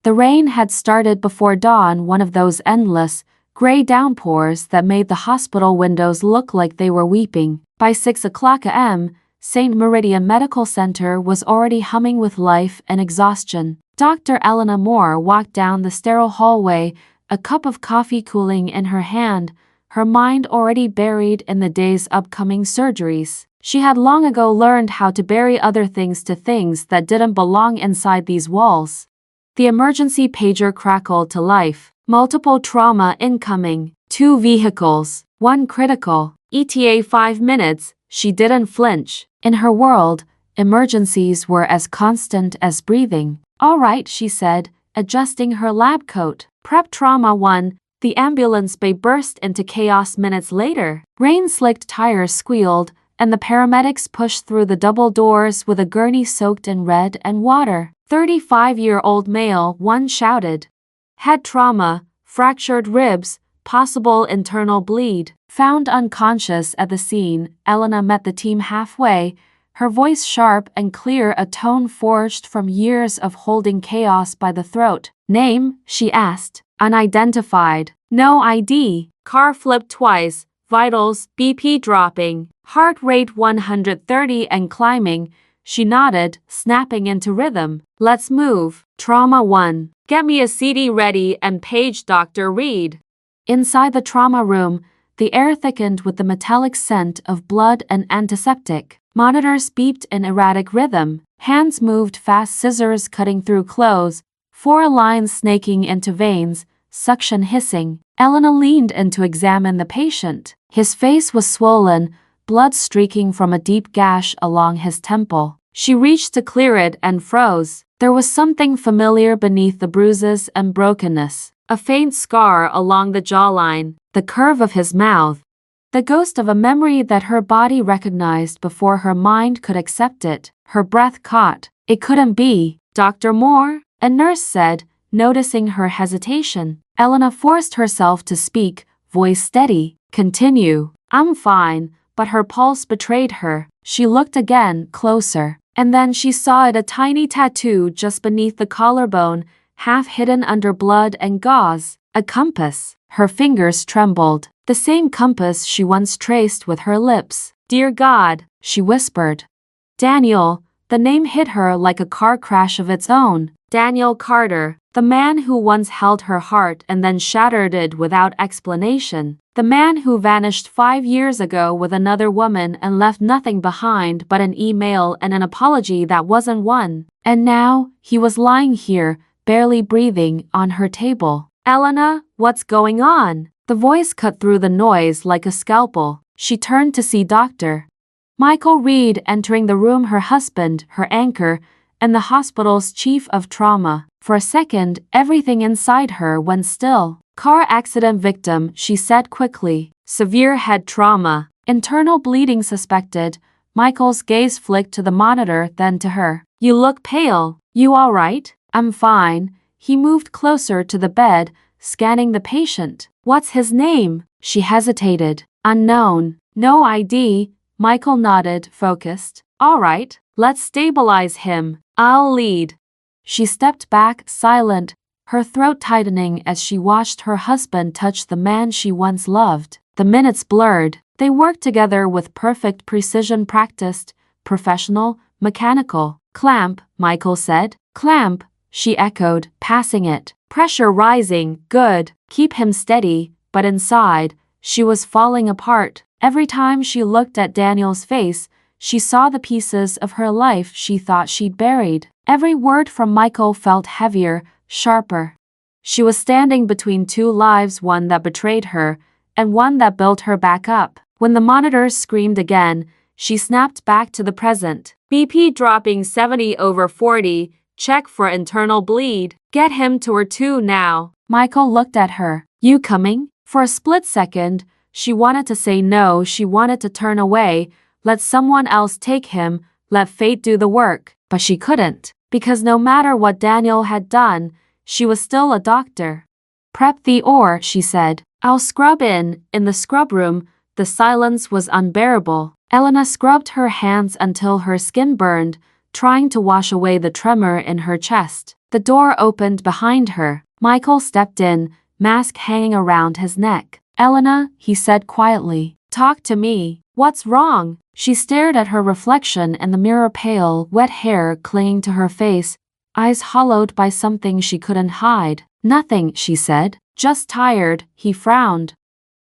The rain had started before dawn, one of those endless, gray downpours that made the hospital windows look like they were weeping. By 6 o'clock a.m., Saint Meridian Medical Center was already humming with life and exhaustion. Dr. Elena Moore walked down the sterile hallway, a cup of coffee cooling in her hand, her mind already buried in the day's upcoming surgeries. She had long ago learned how to bury other things to things that didn't belong inside these walls. The emergency pager crackled to life. Multiple trauma incoming. 2 vehicles. 1 critical. ETA 5 minutes. She didn't flinch. In her world, emergencies were as constant as breathing. All right, she said, adjusting her lab coat. Prep trauma 1. The ambulance bay burst into chaos minutes later. Rain-slicked tires squealed, and the paramedics pushed through the double doors with a gurney soaked in red and water. 35-year-old male, 1 shouted. Head trauma, fractured ribs, possible internal bleed. Found unconscious at the scene, Elena met the team halfway, her voice sharp and clear, a tone forged from years of holding chaos by the throat. Name? She asked. Unidentified. No ID. Car flipped twice. Vitals, BP dropping. Heart rate 130 and climbing. She nodded, snapping into rhythm. Let's move. Trauma 1. Get me a CD ready and page Dr. Reed. Inside the trauma room, the air thickened with the metallic scent of blood and antiseptic. Monitors beeped in erratic rhythm. Hands moved fast, scissors cutting through clothes, 4 lines snaking into veins, suction hissing. Elena leaned in to examine the patient. His face was swollen, blood streaking from a deep gash along his temple. She reached to clear it and froze. There was something familiar beneath the bruises and brokenness. A faint scar along the jawline, the curve of his mouth. The ghost of a memory that her body recognized before her mind could accept it. Her breath caught. It couldn't be. Dr. Moore? A nurse said, noticing her hesitation. Elena forced herself to speak, voice steady. Continue. I'm fine, but her pulse betrayed her. She looked again, closer. And then she saw it, a tiny tattoo just beneath the collarbone, half hidden under blood and gauze. A compass. Her fingers trembled. The same compass she once traced with her lips. Dear God, she whispered. Daniel, the name hit her like a car crash of its own. Daniel Carter, the man who once held her heart and then shattered it without explanation. The man who vanished 5 years ago with another woman and left nothing behind but an email and an apology that wasn't one. And now, he was lying here, barely breathing, on her table. Elena, what's going on? The voice cut through the noise like a scalpel. She turned to see Dr. Michael Reed entering the room, her husband, her anchor, and the hospital's chief of trauma. For a second, everything inside her went still. Car accident victim, she said quickly. Severe head trauma. Internal bleeding suspected. Michael's gaze flicked to the monitor, then to her. You look pale. You all right? I'm fine. He moved closer to the bed, scanning the patient. What's his name? She hesitated. Unknown. No ID. Michael nodded, focused. All right, let's stabilize him. I'll lead. She stepped back, silent, her throat tightening as she watched her husband touch the man she once loved. The minutes blurred. They worked together with perfect precision, practiced, professional, mechanical. Clamp, Michael said. Clamp, she echoed, passing it. Pressure rising, good. Keep him steady, but inside, she was falling apart. Every time she looked at Daniel's face, she saw the pieces of her life she thought she'd buried. Every word from Michael felt heavier, sharper. She was standing between 2 lives, one that betrayed her, and one that built her back up. When the monitors screamed again, she snapped back to the present. BP dropping 70/40, check for internal bleed. Get him to her 2 now. Michael looked at her. You coming? For a split second, she wanted to say no, she wanted to turn away, let someone else take him, let fate do the work. But she couldn't, because no matter what Daniel had done, she was still a doctor. Prep the ore, she said. I'll scrub in the scrub room. The silence was unbearable. Elena scrubbed her hands until her skin burned, trying to wash away the tremor in her chest. The door opened behind her. Michael stepped in, mask hanging around his neck. "Elena," he said quietly. "Talk to me. What's wrong?" She stared at her reflection in the mirror, pale, wet hair clinging to her face, eyes hollowed by something she couldn't hide. "Nothing," she said. "Just tired." He frowned.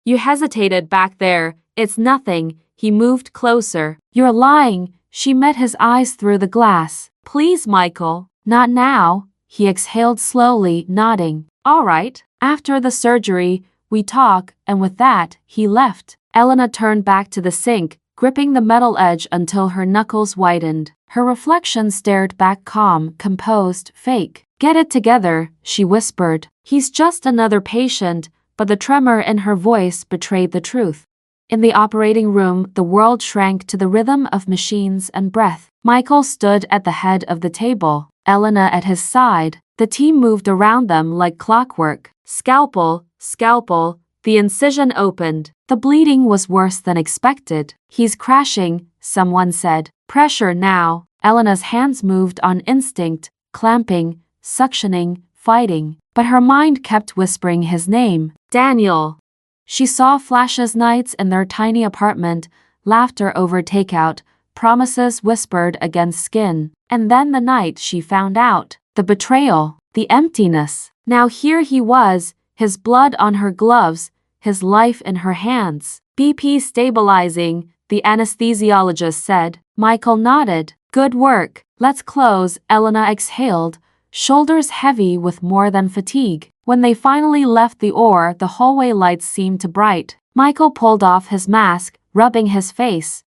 "You hesitated back there. It's nothing." He moved closer. "You're lying." She met his eyes through the glass. "Please, Michael." "Not now." He exhaled slowly, nodding. "All right. After the surgery, we talk," and with that, he left. Elena turned back to the sink, gripping the metal edge until her knuckles whitened. Her reflection stared back, calm, composed, fake. "Get it together," she whispered. "He's just another patient," but the tremor in her voice betrayed the truth. In the operating room, the world shrank to the rhythm of machines and breath. Michael stood at the head of the table, Elena at his side. The team moved around them like clockwork. Scalpel, scalpel. The incision opened. The bleeding was worse than expected. "He's crashing," someone said. "Pressure now." Elena's hands moved on instinct, clamping, suctioning, fighting. But her mind kept whispering his name. "Daniel." She saw flashes, nights in their tiny apartment, laughter over takeout, promises whispered against skin. And then the night she found out. The betrayal. The emptiness. Now here he was, his blood on her gloves, his life in her hands. "BP stabilizing," the anesthesiologist said. Michael nodded. "Good work. Let's close." Elena exhaled, shoulders heavy with more than fatigue. When they finally left the OR, the hallway lights seemed to bright. Michael pulled off his mask, rubbing his face.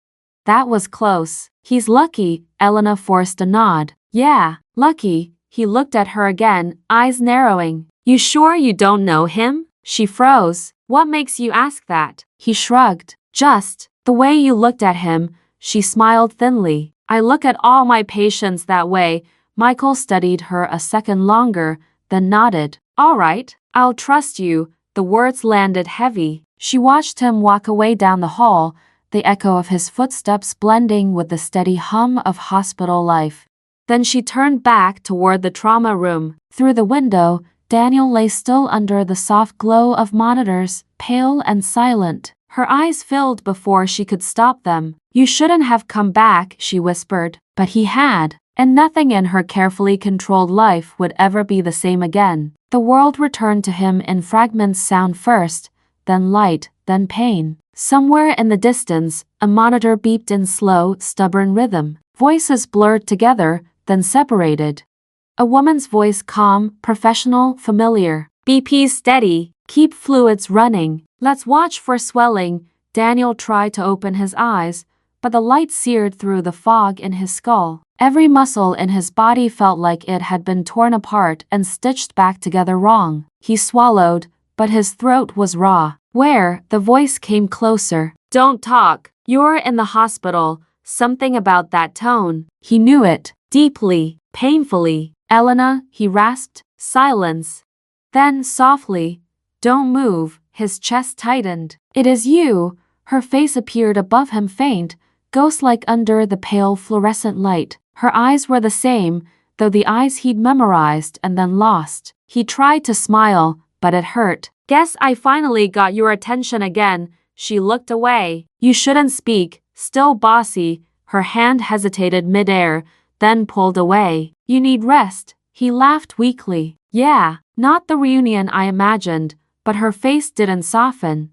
"That was close." "He's lucky," Elena forced a nod. "Yeah, lucky." He looked at her again, eyes narrowing. "You sure you don't know him?" She froze. "What makes you ask that?" He shrugged. "Just the way you looked at him." She smiled thinly. "I look at all my patients that way." Michael studied her a second longer, then nodded. "All right, I'll trust you." The words landed heavy. She watched him walk away down the hall, the echo of his footsteps blending with the steady hum of hospital life. Then she turned back toward the trauma room. Through the window, Daniel lay still under the soft glow of monitors, pale and silent. Her eyes filled before she could stop them. "You shouldn't have come back," she whispered. But he had, and nothing in her carefully controlled life would ever be the same again. The world returned to him in fragments, sound first, then light, then pain. Somewhere in the distance, a monitor beeped in slow, stubborn rhythm. Voices blurred together, then separated. A woman's voice, calm, professional, familiar. "BP steady. Keep fluids running. Let's watch for swelling." Daniel tried to open his eyes, but the light seared through the fog in his skull. Every muscle in his body felt like it had been torn apart and stitched back together wrong. He swallowed, but his throat was raw. "Where?" The voice came closer. "Don't talk. You're in the hospital." Something about that tone. He knew it, deeply, painfully. "Elena," he rasped. Silence. Then, softly, "Don't move." His chest tightened. "It is you." Her face appeared above him, faint, ghost-like under the pale fluorescent light. Her eyes were the same, though the eyes he'd memorized and then lost. He tried to smile, but it hurt. "Guess I finally got your attention again." She looked away. "You shouldn't speak." Still bossy, her hand hesitated midair, then pulled away. "You need rest." He laughed weakly. "Yeah, not the reunion I imagined." But her face didn't soften.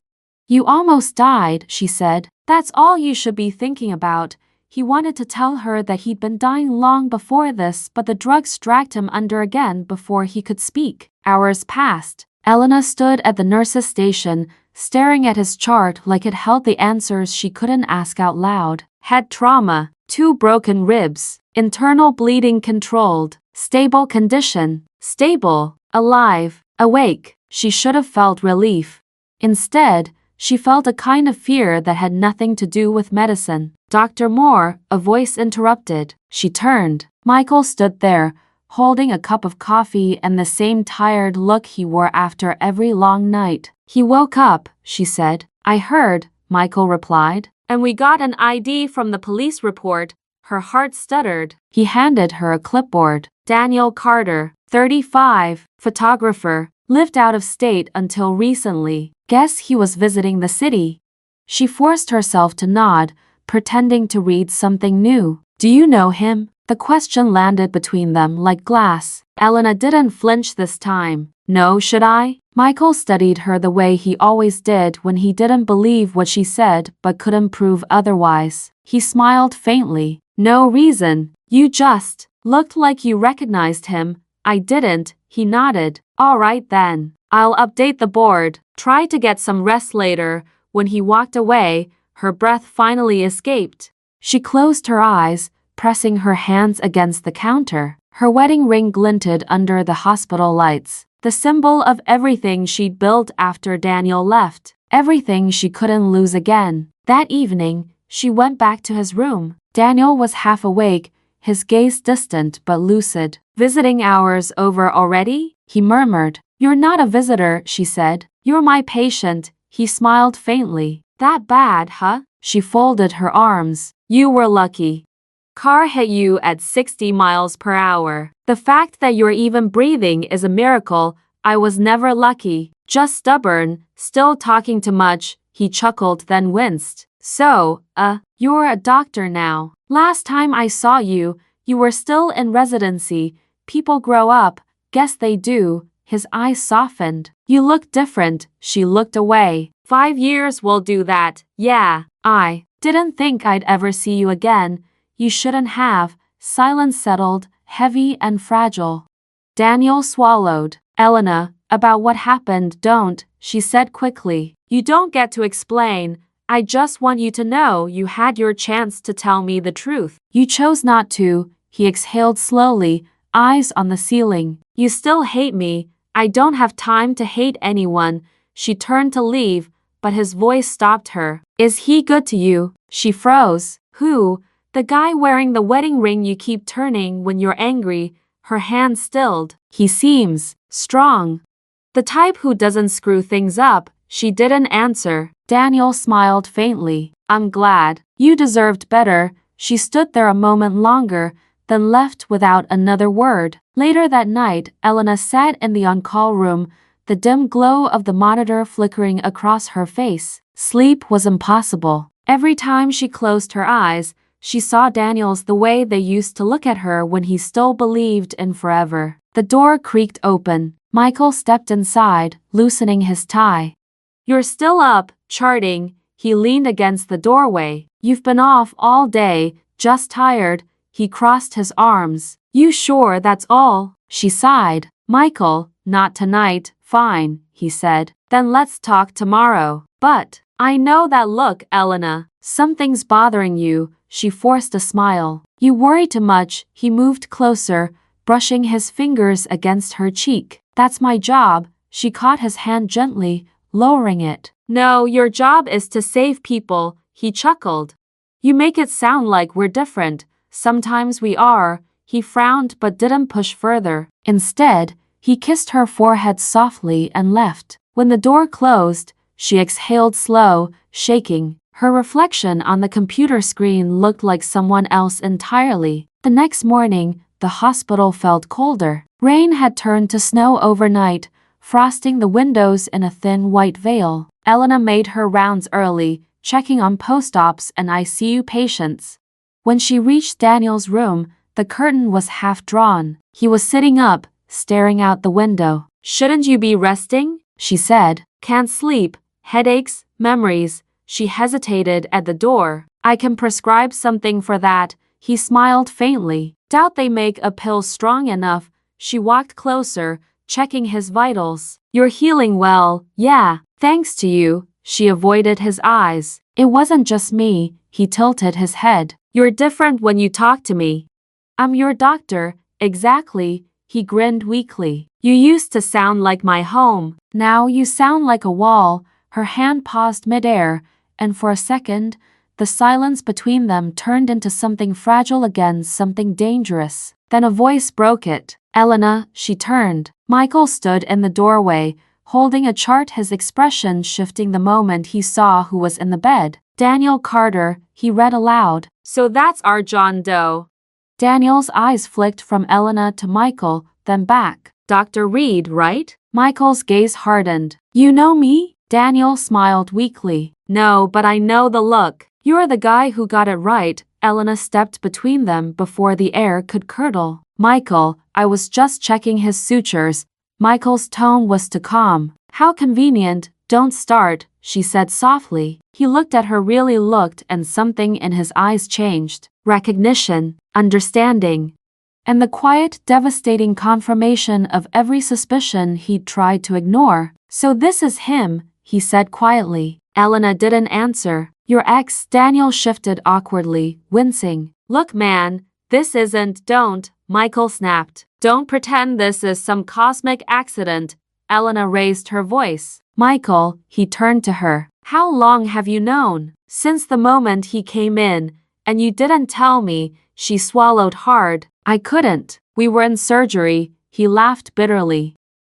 "You almost died," she said. "That's all you should be thinking about." He wanted to tell her that he'd been dying long before this, but the drugs dragged him under again before he could speak. Hours passed. Elena stood at the nurse's station, staring at his chart like it held the answers she couldn't ask out loud. Head trauma, 2 broken ribs, internal bleeding controlled, stable condition, stable, alive, awake. She should have felt relief. Instead, she felt a kind of fear that had nothing to do with medicine. "Dr. Moore," a voice interrupted. She turned. Michael stood there, holding a cup of coffee and the same tired look he wore after every long night. "He woke up," she said. "I heard," Michael replied. "And we got an ID from the police report." Her heart stuttered. He handed her a clipboard. "Daniel Carter." 35, photographer, lived out of state until recently. Guess he was visiting the city. She forced herself to nod, pretending to read something new. Do you know him? The question landed between them like glass. Elena didn't flinch this time. No, should I? Michael studied her the way he always did when he didn't believe what she said but couldn't prove otherwise. He smiled faintly. No reason. You just looked like you recognized him. I didn't, he nodded. All right then. I'll update the board. Try to get some rest later. When he walked away, her breath finally escaped. She closed her eyes, pressing her hands against the counter. Her wedding ring glinted under the hospital lights, the symbol of everything she'd built after Daniel left, everything she couldn't lose again. That evening, she went back to his room. Daniel was half awake, his gaze distant but lucid. Visiting hours over already? He murmured. You're not a visitor, she said. You're my patient. He smiled faintly. That bad, huh? She folded her arms. You were lucky. Car hit you at 60 miles per hour. The fact that you're even breathing is a miracle. I was never lucky. Just stubborn, still talking too much. He chuckled then winced. So, you're a doctor now. Last time I saw you, you were still in residency. People grow up. Guess they do. His eyes softened. You look different. She looked away. 5 years will do that. Yeah. I didn't think I'd ever see you again. You shouldn't have. Silence settled, heavy and fragile. Daniel swallowed. Elena, about what happened, don't, she said quickly. You don't get to explain. I just want you to know you had your chance to tell me the truth. You chose not to, he exhaled slowly, eyes on the ceiling. You still hate me. I don't have time to hate anyone. She turned to leave, but his voice stopped her. Is he good to you? She froze. Who? The guy wearing the wedding ring you keep turning when you're angry. Her hand stilled. He seems strong. The type who doesn't screw things up. She didn't answer. Daniel smiled faintly. I'm glad. You deserved better. She stood there a moment longer, then left without another word. Later that night, Elena sat in the on-call room, the dim glow of the monitor flickering across her face. Sleep was impossible. Every time she closed her eyes, she saw Daniel's the way they used to look at her when he still believed in forever. The door creaked open. Michael stepped inside, loosening his tie. You're still up, charting. He leaned against the doorway. You've been off all day, just tired. He crossed his arms. You sure that's all? She sighed. Michael, not tonight. Fine, he said. Then let's talk tomorrow. But I know that look, Elena. Something's bothering you. She forced a smile. You worry too much. He moved closer, brushing his fingers against her cheek. That's my job. She caught his hand gently, lowering it. No, your job is to save people, he chuckled. You make it sound like we're different. Sometimes we are. He frowned but didn't push further. Instead, he kissed her forehead softly and left. When the door closed, she exhaled slow, shaking. Her reflection on the computer screen looked like someone else entirely. The next morning, the hospital felt colder. Rain had turned to snow overnight, frosting the windows in a thin white veil. Elena made her rounds early, checking on post-ops and ICU patients. When she reached Daniel's room, the curtain was half drawn. He was sitting up, staring out the window. Shouldn't you be resting? She said. Can't sleep. Headaches, memories. She hesitated at the door. I can prescribe something for that. He smiled faintly. Doubt they make a pill strong enough. She walked closer, checking his vitals. You're healing well. Yeah, thanks to you. She avoided his eyes. It wasn't just me. He tilted his head. You're different when you talk to me. I'm your doctor. Exactly. He grinned weakly. You used to sound like my home. Now you sound like a wall. Her hand paused midair, and for a second, the silence between them turned into something fragile again, something dangerous. Then a voice broke it. Elena, she turned. Michael stood in the doorway, holding a chart, his expression shifting the moment he saw who was in the bed. Daniel Carter, he read aloud. So that's our John Doe. Daniel's eyes flicked from Elena to Michael, then back. Dr. Reed, right? Michael's gaze hardened. You know me? Daniel smiled weakly. No, but I know the look. You're the guy who got it right. Elena stepped between them before the air could curdle. Michael, I was just checking his sutures. Michael's tone was too calm. How convenient. Don't start, she said softly. He looked at her, really looked, and something in his eyes changed. Recognition, understanding, and the quiet, devastating confirmation of every suspicion he'd tried to ignore. So this is him, he said quietly. Elena didn't answer. Your ex? Daniel shifted awkwardly, wincing. Look man, this isn't. Don't, Michael snapped. Don't pretend this is some cosmic accident. Elena raised her voice. Michael, he turned to her. How long have you known? Since the moment he came in, and you didn't tell me. She swallowed hard. I couldn't. We were in surgery. He laughed bitterly.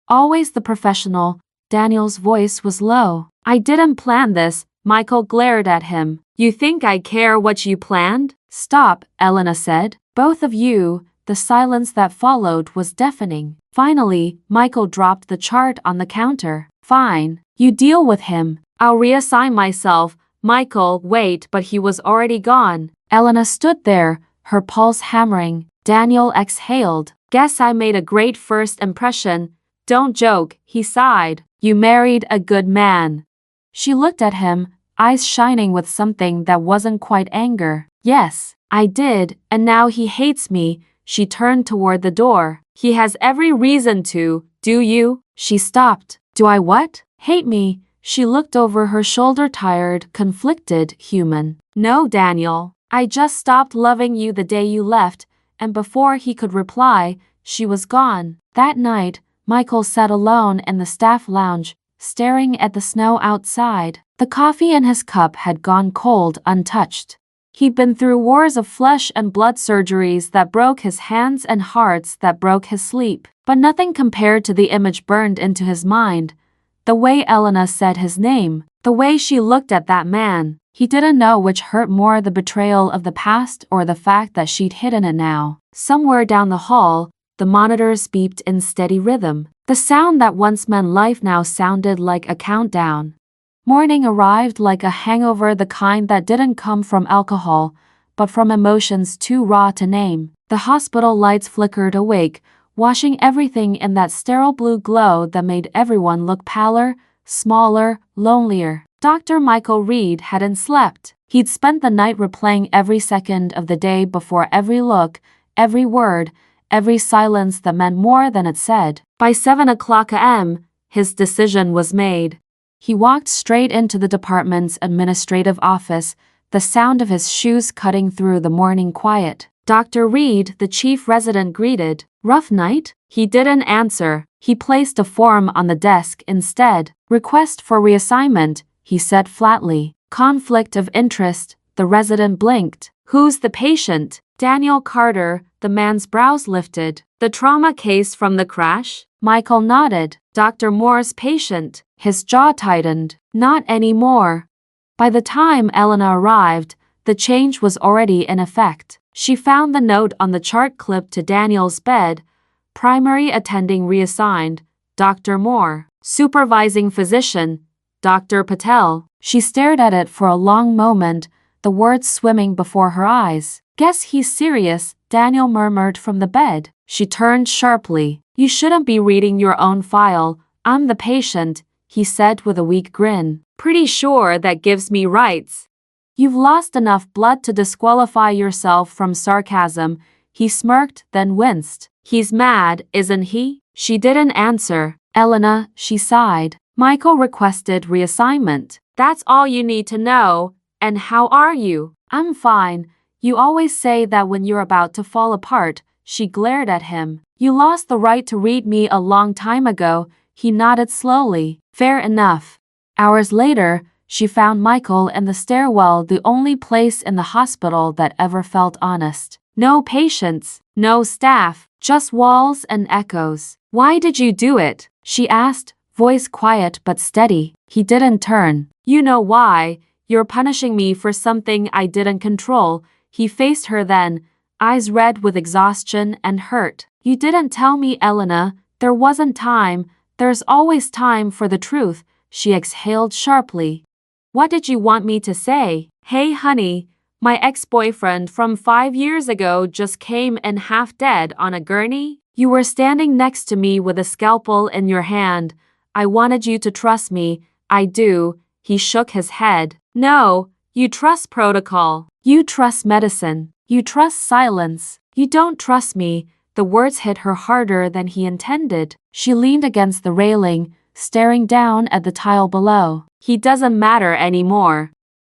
Always the professional. Daniel's voice was low. I didn't plan this. Michael glared at him. You think I care what you planned? Stop, Elena said. Both of you. The silence that followed was deafening. Finally, Michael dropped the chart on the counter. Fine. You deal with him. I'll reassign myself. Michael, wait, but he was already gone. Elena stood there, her pulse hammering. Daniel exhaled. Guess I made a great first impression. Don't joke, he sighed. You married a good man. She looked at him, eyes shining with something that wasn't quite anger. Yes, I did, and now he hates me. She turned toward the door. He has every reason to, do you? She stopped. Do I what? Hate me? She looked over her shoulder, tired, conflicted, human. No, Daniel. I just stopped loving you the day you left, and before he could reply, she was gone. That night, Michael sat alone in the staff lounge, staring at the snow outside. The coffee in his cup had gone cold, untouched. He'd been through wars of flesh and blood, surgeries that broke his hands and hearts that broke his sleep. But nothing compared to the image burned into his mind. The way Elena said his name, the way she looked at that man. He didn't know which hurt more, the betrayal of the past or the fact that she'd hidden it now. Somewhere down the hall, the monitors beeped in steady rhythm. The sound that once meant life now sounded like a countdown. Morning arrived like a hangover, the kind that didn't come from alcohol, but from emotions too raw to name. The hospital lights flickered awake, washing everything in that sterile blue glow that made everyone look paler, smaller, lonelier. Dr. Michael Reed hadn't slept. He'd spent the night replaying every second of the day before, every look, every word, every silence that meant more than it said. By 7 o'clock a.m., his decision was made. He walked straight into the department's administrative office, the sound of his shoes cutting through the morning quiet. Dr. Reed, the chief resident, greeted. Rough night? He didn't answer. He placed a form on the desk instead. Request for reassignment, he said flatly. Conflict of interest, the resident blinked. Who's the patient? Daniel Carter, the man's brows lifted. The trauma case from the crash? Michael nodded. Dr. Moore's patient. His jaw tightened. Not anymore. By the time Elena arrived, the change was already in effect. She found the note on the chart clipped to Daniel's bed. Primary attending reassigned, Dr. Moore. Supervising physician, Dr. Patel. She stared at it for a long moment, the words swimming before her eyes. Guess he's serious, Daniel murmured from the bed. She turned sharply. You shouldn't be reading your own file. I'm the patient, he said with a weak grin. Pretty sure that gives me rights. You've lost enough blood to disqualify yourself from sarcasm. He smirked, then winced. He's mad, isn't he? She didn't answer. Elena, she sighed. Michael requested reassignment. That's all you need to know. And how are you? I'm fine. You always say that when you're about to fall apart. She glared at him. You lost the right to read me a long time ago. He nodded slowly. Fair enough. Hours later, she found Michael in the stairwell, the only place in the hospital that ever felt honest. No patients, no staff, just walls and echoes. Why did you do it? She asked, voice quiet but steady. He didn't turn. You know why. You're punishing me for something I didn't control. He faced her then. eyes red with exhaustion and hurt. You didn't tell me, Elena. There wasn't time. There's always time for the truth, she exhaled sharply. What did you want me to say? Hey honey, my ex-boyfriend from 5 years ago just came in half dead on a gurney. You were standing next to me with a scalpel in your hand. I wanted you to trust me. I do. He shook his head. No, you trust protocol. You trust medicine. You trust silence. You don't trust me. The words hit her harder than he intended. She leaned against the railing, staring down at the tile below. He doesn't matter anymore.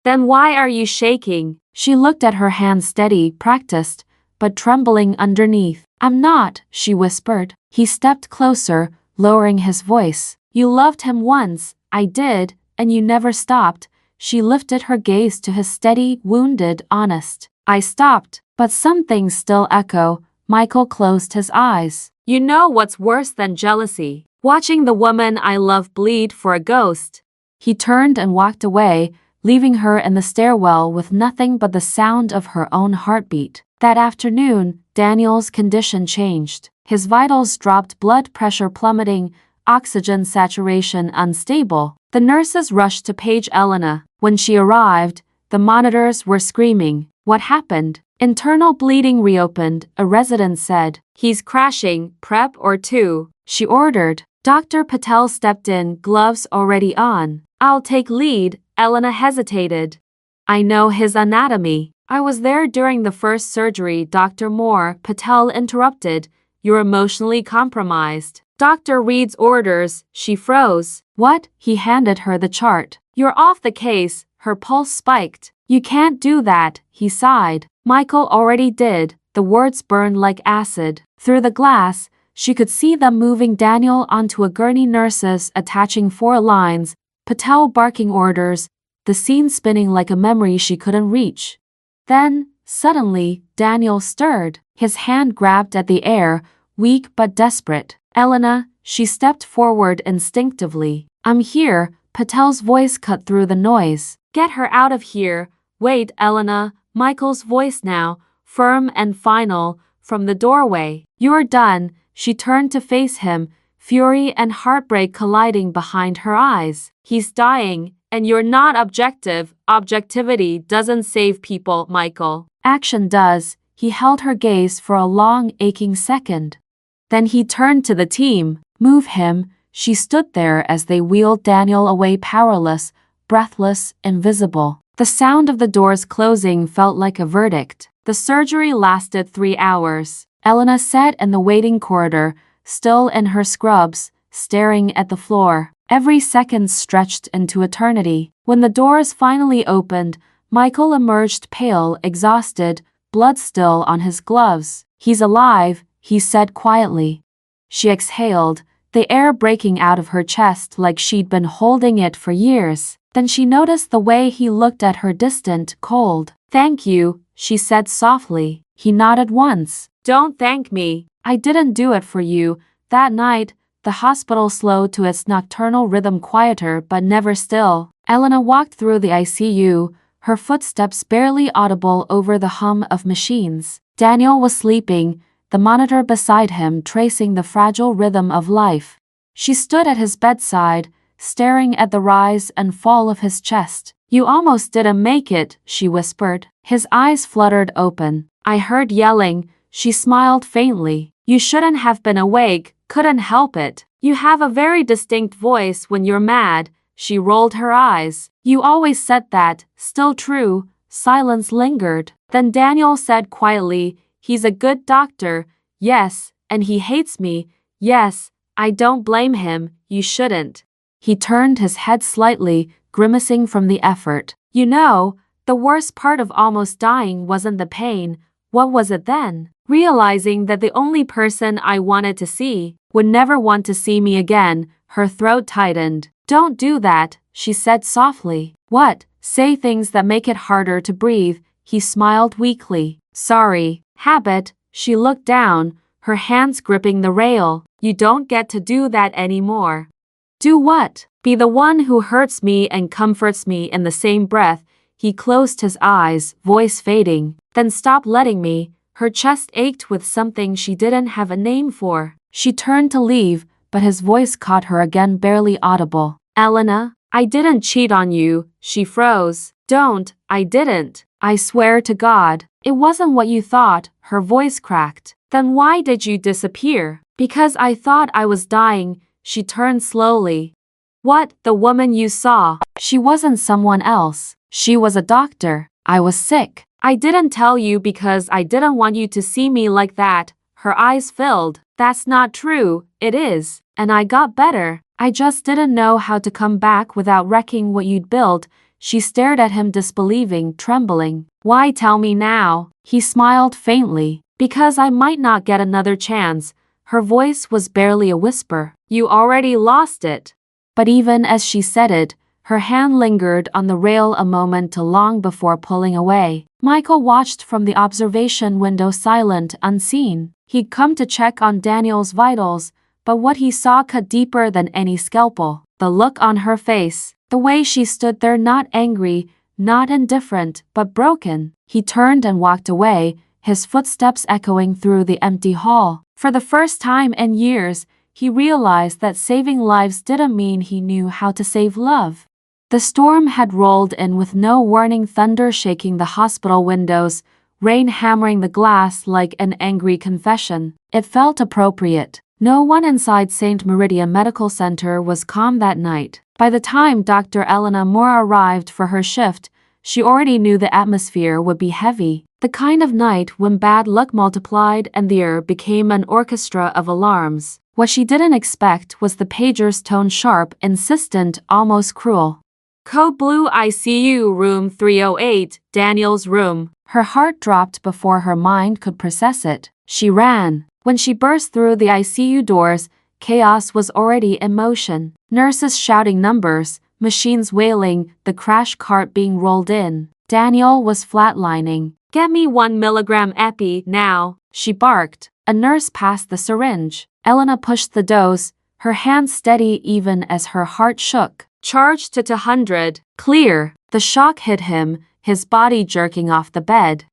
Then why are you shaking? She looked at her hands, steady, practiced, but trembling underneath. I'm not, she whispered. He stepped closer, lowering his voice. You loved him once. I did, and you never stopped. She lifted her gaze to his steady, wounded, honest. I stopped, but some things still echo. Michael closed his eyes. You know what's worse than jealousy? Watching the woman I love bleed for a ghost. He turned and walked away, leaving her in the stairwell with nothing but the sound of her own heartbeat. That afternoon, Daniel's condition changed. His vitals dropped, blood pressure plummeting, oxygen saturation unstable. The nurses rushed to page Elena. When she arrived, the monitors were screaming. What happened? Internal bleeding reopened, a resident said. He's crashing, prep or two, she ordered. Dr. Patel stepped in, gloves already on. I'll take lead, Elena hesitated. I know his anatomy. I was there during the first surgery. Dr. Moore, Patel interrupted. You're emotionally compromised. Dr. Reed's orders, she froze. What? He handed her the chart. You're off the case, her pulse spiked. You can't do that, he sighed. Michael already did. The words burned like acid. Through the glass, she could see them moving Daniel onto a gurney, nurses attaching 4 lines, Patel barking orders, the scene spinning like a memory she couldn't reach. Then, suddenly, Daniel stirred. His hand grabbed at the air, weak but desperate. Elena, she stepped forward instinctively. I'm here, Patel's voice cut through the noise. Get her out of here. Wait, Elena, Michael's voice now, firm and final, from the doorway. You're done. She turned to face him, fury and heartbreak colliding behind her eyes. He's dying, and you're not objective. Objectivity doesn't save people, Michael. Action does. He held her gaze for a long, aching second. Then he turned to the team. Move him. She stood there as they wheeled Daniel away, powerless, breathless, invisible. The sound of the doors closing felt like a verdict. The surgery lasted 3 hours. Elena sat in the waiting corridor, still in her scrubs, staring at the floor. Every second stretched into eternity. When the doors finally opened, Michael emerged, pale, exhausted, blood still on his gloves. He's alive, he said quietly. She exhaled, the air breaking out of her chest like she'd been holding it for years. Then she noticed the way he looked at her, distant, cold. Thank you, she said softly. He nodded once. Don't thank me. I didn't do it for you. That night, the hospital slowed to its nocturnal rhythm, quieter but never still. Elena walked through the ICU, her footsteps barely audible over the hum of machines. Daniel was sleeping, the monitor beside him tracing the fragile rhythm of life. She stood at his bedside, staring at the rise and fall of his chest. You almost didn't make it, she whispered. His eyes fluttered open. I heard yelling. She smiled faintly. You shouldn't have been awake, couldn't help it. You have a very distinct voice when you're mad. She rolled her eyes. You always said that, still true. Silence lingered. Then Daniel said quietly, he's a good doctor, yes, and he hates me, yes, I don't blame him, you shouldn't. He turned his head slightly, grimacing from the effort. You know, the worst part of almost dying wasn't the pain. What was it then? Realizing that the only person I wanted to see would never want to see me again. Her throat tightened. Don't do that, she said softly. What? Say things that make it harder to breathe. He smiled weakly. Sorry. Habit. She looked down, her hands gripping the rail. You don't get to do that anymore. Do what? Be the one who hurts me and comforts me in the same breath. He closed his eyes, voice fading. Then stop letting me. Her chest ached with something she didn't have a name for. She turned to leave, but his voice caught her again, barely audible. Elena, I didn't cheat on you. She froze. Don't, I didn't. I swear to God. It wasn't what you thought, her voice cracked. Then why did you disappear? Because I thought I was dying, she turned slowly. What, the woman you saw? She wasn't someone else. She was a doctor. I was sick. I didn't tell you because I didn't want you to see me like that. Her eyes filled. That's not true. It is. And I got better. I just didn't know how to come back without wrecking what you'd built. She stared at him, disbelieving, trembling. Why tell me now? He smiled faintly. Because I might not get another chance. Her voice was barely a whisper. You already lost it. But even as she said it, her hand lingered on the rail a moment too long before pulling away. Michael watched from the observation window, silent, unseen. He'd come to check on Daniel's vitals, but what he saw cut deeper than any scalpel. The look on her face, the way she stood there, not angry, not indifferent, but broken. He turned and walked away, his footsteps echoing through the empty hall. For the first time in years, he realized that saving lives didn't mean he knew how to save love. The storm had rolled in with no warning, thunder shaking the hospital windows, rain hammering the glass like an angry confession. It felt appropriate. No one inside Saint Meridian Medical Center was calm that night. By the time Dr. Elena Moore arrived for her shift, she already knew the atmosphere would be heavy. The kind of night when bad luck multiplied and the air became an orchestra of alarms. What she didn't expect was the pager's tone, sharp, insistent, almost cruel. Code Blue, ICU, room 308, Daniel's room. Her heart dropped before her mind could process it. She ran. When she burst through the ICU doors, chaos was already in motion. Nurses shouting numbers, machines wailing, the crash cart being rolled in. Daniel was flatlining. Get me 1 milligram epi, now, she barked. A nurse passed the syringe. Elena pushed the dose, her hand steady even as her heart shook. Charge to 200. Clear. The shock hit him, his body jerking off the bed.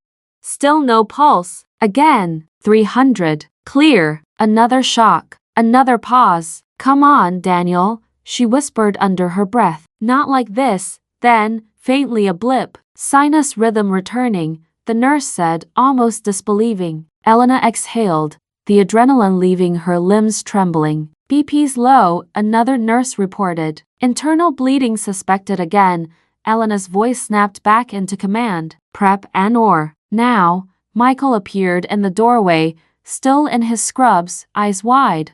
Still no pulse. Again. 300. Clear. Another shock. Another pause. Come on, Daniel, she whispered under her breath. Not like this. Then, faintly, a blip. Sinus rhythm returning, the nurse said, almost disbelieving. Elena exhaled, the adrenaline leaving her limbs trembling. BP's low, another nurse reported. Internal bleeding suspected again. Elena's voice snapped back into command. Prep and or. Now, Michael appeared in the doorway, still in his scrubs, eyes wide.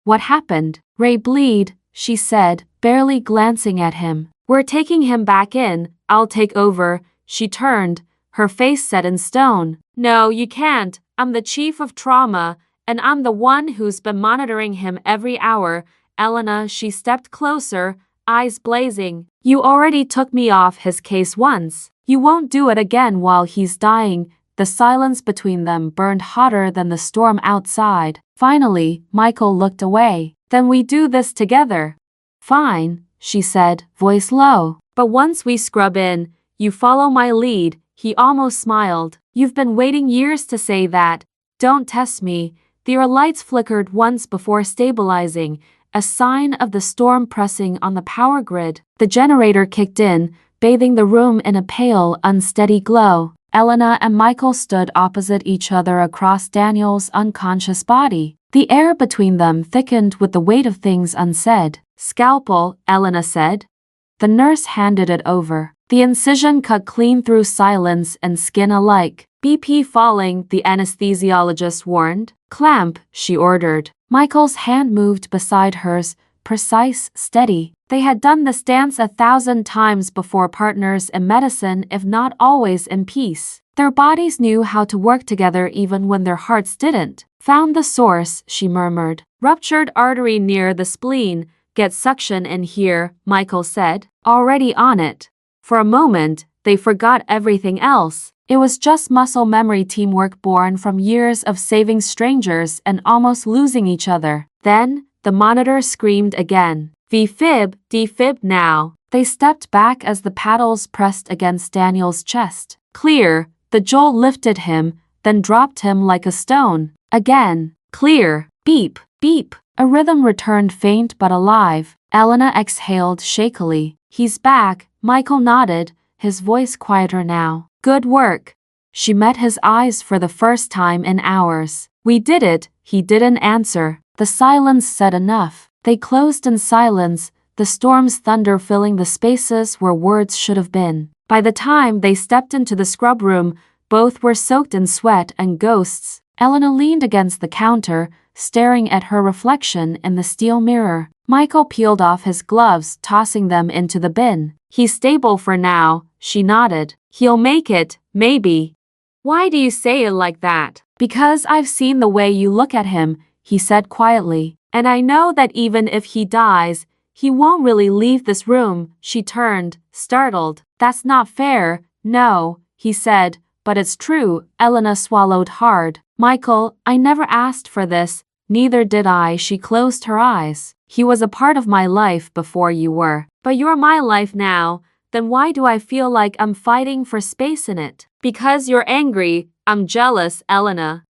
What happened? Ray bleed, she said, barely glancing at him. We're taking him back in, I'll take over. She turned, her face set in stone. No, you can't. I'm the chief of trauma, and I'm the one who's been monitoring him every hour. Elena, she stepped closer, eyes blazing. You already took me off his case once. You won't do it again while he's dying. The silence between them burned hotter than the storm outside. Finally, Michael looked away. Then we do this together. Fine, she said, voice low. But once we scrub in, you follow my lead. He almost smiled. You've been waiting years to say that. Don't test me. Their lights flickered once before stabilizing, a sign of the storm pressing on the power grid. The generator kicked in, bathing the room in a pale, unsteady glow. Elena and Michael stood opposite each other across Daniel's unconscious body. The air between them thickened with the weight of things unsaid. Scalpel, Elena said. The nurse handed it over. The incision cut clean through silence and skin alike. BP falling, the anesthesiologist warned. Clamp, she ordered. Michael's hand moved beside hers, precise, steady. They had done this dance 1,000 times before, partners in medicine, if not always in peace. Their bodies knew how to work together even when their hearts didn't. Found the source, she murmured. Ruptured artery near the spleen. Get suction in here, Michael said. Already on it. For a moment, they forgot everything else. It was just muscle memory, teamwork born from years of saving strangers and almost losing each other. Then, the monitor screamed again. V-fib, defib now. They stepped back as the paddles pressed against Daniel's chest. Clear, the jolt lifted him, then dropped him like a stone. Again. Clear. Beep. Beep. A rhythm returned, faint but alive. Elena exhaled shakily. He's back. Michael nodded, his voice quieter now. Good work. She met his eyes for the first time in hours. We did it. He didn't answer. The silence said enough. They closed in silence, the storm's thunder filling the spaces where words should have been. By the time they stepped into the scrub room, both were soaked in sweat and ghosts. Elena leaned against the counter, staring at her reflection in the steel mirror. Michael peeled off his gloves, tossing them into the bin. He's stable for now, she nodded. He'll make it, maybe. Why do you say it like that? Because I've seen the way you look at him, he said quietly. And I know that even if he dies, he won't really leave this room. She turned, startled. That's not fair. No, he said, but it's true. Elena swallowed hard. Michael, I never asked for this. Neither did I. She closed her eyes. He was a part of my life before you were. But you're my life now. Then why do I feel like I'm fighting for space in it? Because you're angry. I'm jealous, Elena.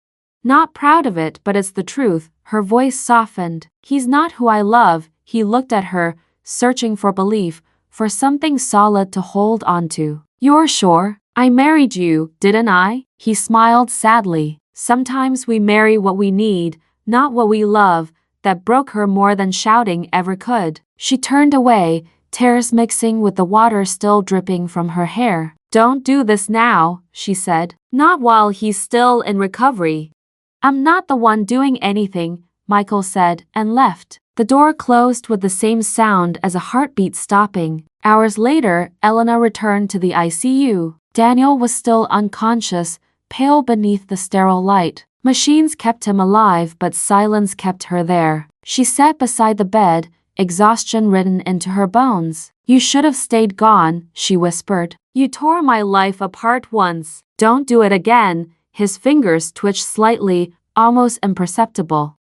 Not proud of it, but it's the truth. Her voice softened. He's not who I love. He looked at her, searching for belief, for something solid to hold onto. You're sure? I married you, didn't I? He smiled sadly. Sometimes we marry what we need, not what we love. That broke her more than shouting ever could. She turned away, tears mixing with the water still dripping from her hair. Don't do this now, she said. Not while he's still in recovery. I'm not the one doing anything, Michael said, and left. The door closed with the same sound as a heartbeat stopping. Hours later, Elena returned to the ICU. Daniel was still unconscious, pale beneath the sterile light. Machines kept him alive, but silence kept her there. She sat beside the bed, exhaustion written into her bones. You should have stayed gone, she whispered. You tore my life apart once. Don't do it again. His fingers twitched slightly, almost imperceptible.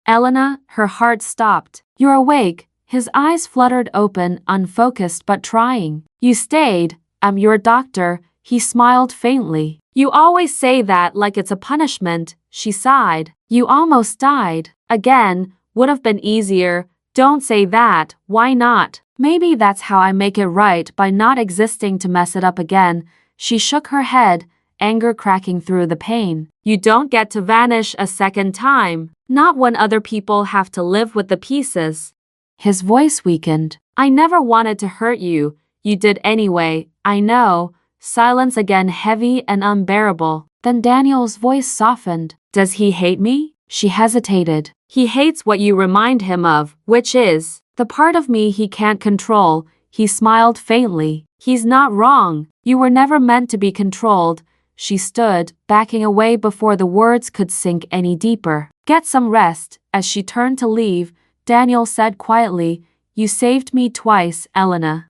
Elena, her heart stopped. You're awake. His eyes fluttered open, unfocused but trying. You stayed. I'm your doctor. He smiled faintly. You always say that like it's a punishment, she sighed. You almost died. Again, would have been easier. Don't say that. Why not? Maybe that's how I make it right, by not existing to mess it up again. She shook her head, anger cracking through the pain. You don't get to vanish a second time. Not when other people have to live with the pieces. His voice weakened. I never wanted to hurt you. You did anyway. I know. Silence again, heavy and unbearable. Then Daniel's voice softened. Does he hate me? She hesitated. He hates what you remind him of, which is the part of me he can't control. He smiled faintly. He's not wrong. You were never meant to be controlled. She stood, backing away before the words could sink any deeper. Get some rest. As she turned to leave, Daniel said quietly, You saved me twice, Elena.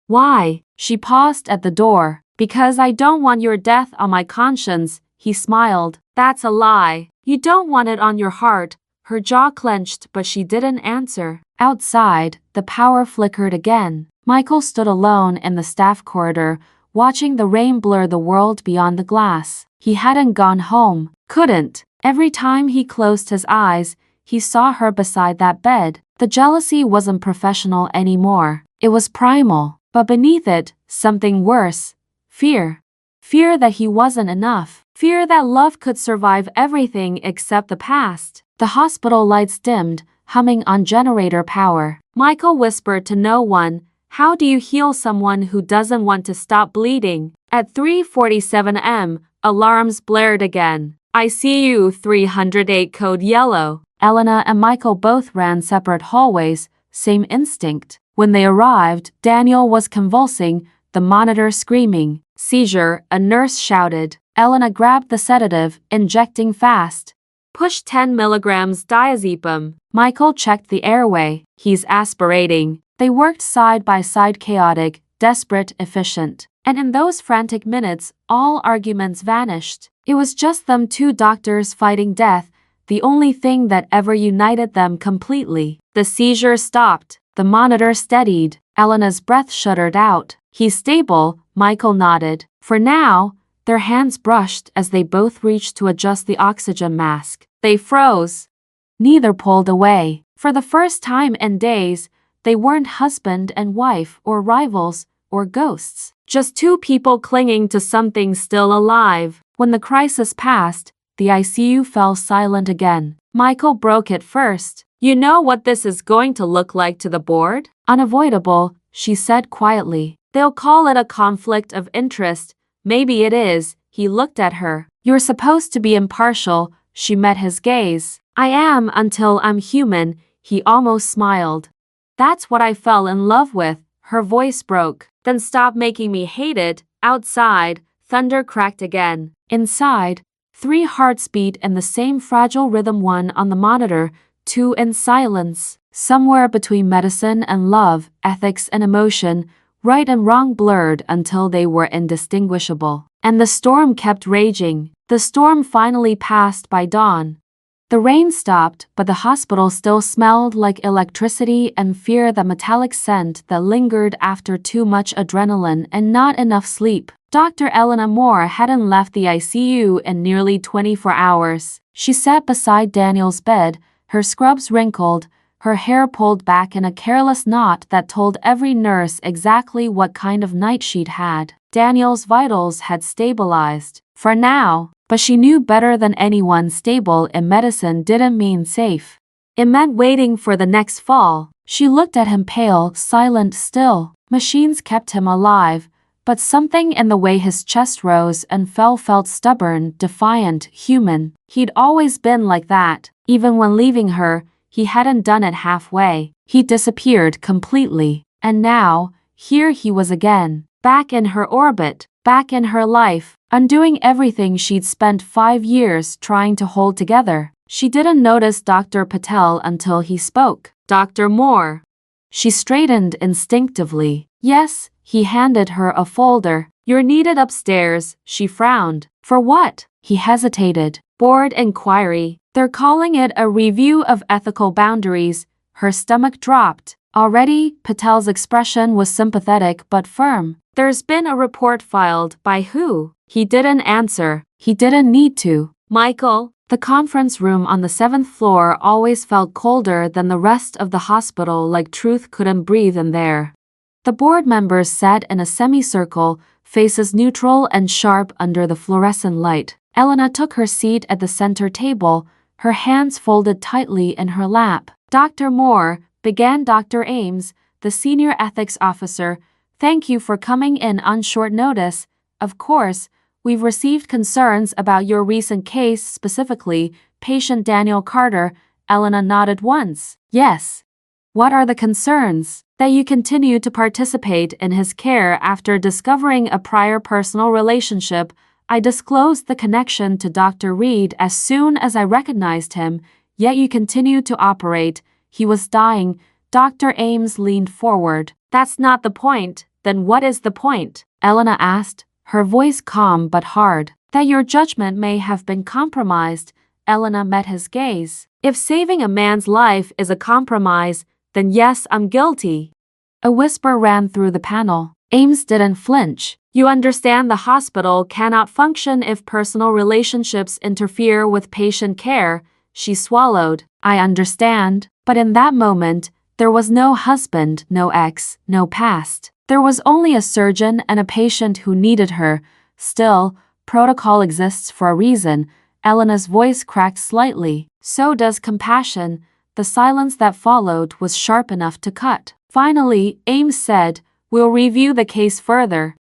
Why? She paused at the door. Because I don't want your death on my conscience, he smiled. That's a lie. You don't want it on your heart. Her jaw clenched, but she didn't answer. Outside, the power flickered again. Michael stood alone in the staff corridor, watching the rain blur the world beyond the glass. He hadn't gone home. Couldn't. Every time he closed his eyes, he saw her beside that bed. The jealousy wasn't professional anymore. It was primal. But beneath it, something worse. Fear. Fear that he wasn't enough. Fear that love could survive everything except the past. The hospital lights dimmed, humming on generator power. Michael whispered to no one, How do you heal someone who doesn't want to stop bleeding? At 3:47 am, alarms blared again. ICU 308 code yellow. Elena and Michael both ran separate hallways, same instinct. When they arrived, Daniel was convulsing, the monitor screaming. Seizure, a nurse shouted. Elena grabbed the sedative, injecting fast. Push 10 milligrams diazepam. Michael checked the airway. He's aspirating. They worked side by side, chaotic, desperate, efficient. And in those frantic minutes, all arguments vanished. It was just them, two doctors fighting death, the only thing that ever united them completely. The seizure stopped. The monitor steadied. Elena's breath shuddered out. He's stable, Michael nodded. For now, Their hands brushed as they both reached to adjust the oxygen mask. They froze. Neither pulled away. For the first time in days, they weren't husband and wife or rivals or ghosts. Just two people clinging to something still alive. When the crisis passed, the ICU fell silent again. Michael broke it first. You know what this is going to look like to the board? Unavoidable, she said quietly. They'll call it a conflict of interest. Maybe it is. He looked at her. You're supposed to be impartial. She met his gaze. I am until I'm human. He almost smiled. That's what I fell in love with. Her voice broke. Then stop making me hate it. Outside, thunder cracked again. Inside, 3 hearts beat in the same fragile rhythm, one on the monitor, 2 in silence. Somewhere between medicine and love, ethics and emotion, right and wrong blurred until they were indistinguishable. And the storm kept raging. The storm finally passed by dawn. The rain stopped, but the hospital still smelled like electricity and fear, the metallic scent that lingered after too much adrenaline and not enough sleep. Dr. Elena Moore hadn't left the ICU in nearly 24 hours. She sat beside Daniel's bed, her scrubs wrinkled, her hair pulled back in a careless knot that told every nurse exactly what kind of night she'd had. Daniel's vitals had stabilized, for now, but she knew better than anyone stable in medicine didn't mean safe. It meant waiting for the next fall. She looked at him, pale, silent still. Machines kept him alive, but something in the way his chest rose and fell felt stubborn, defiant, human. He'd always been like that. Even when leaving her, he hadn't done it halfway. He disappeared completely. And now, here he was again. Back in her orbit, back in her life, undoing everything she'd spent 5 years trying to hold together. She didn't notice Dr. Patel until he spoke. Dr. Moore. She straightened instinctively. Yes, he handed her a folder. You're needed upstairs, she frowned. For what? He hesitated. Board inquiry. They're calling it a review of ethical boundaries. Her stomach dropped. Already, Patel's expression was sympathetic but firm. There's been a report filed. By who? He didn't answer. He didn't need to. Michael. The conference room on the 7th floor always felt colder than the rest of the hospital, like truth couldn't breathe in there. The board members sat in a semicircle, faces neutral and sharp under the fluorescent light. Elena took her seat at the center table, her hands folded tightly in her lap. Dr. Moore, began Dr. Ames, the senior ethics officer, thank you for coming in on short notice. Of course, we've received concerns about your recent case, specifically patient Daniel Carter. Elena nodded once. Yes. What are the concerns? That you continue to participate in his care after discovering a prior personal relationship. I disclosed the connection to Dr. Reed as soon as I recognized him, yet you continue to operate. He was dying. Dr. Ames leaned forward. That's not the point. Then what is the point? Elena asked, her voice calm but hard. That your judgment may have been compromised. Elena met his gaze. If saving a man's life is a compromise, then yes, I'm guilty. A whisper ran through the panel. Ames didn't flinch. You understand the hospital cannot function if personal relationships interfere with patient care. She swallowed. I understand. But in that moment, there was no husband, no ex, no past. There was only a surgeon and a patient who needed her. Still, protocol exists for a reason. Elena's voice cracked slightly. So does compassion. The silence that followed was sharp enough to cut. Finally, Ames said, we'll review the case further.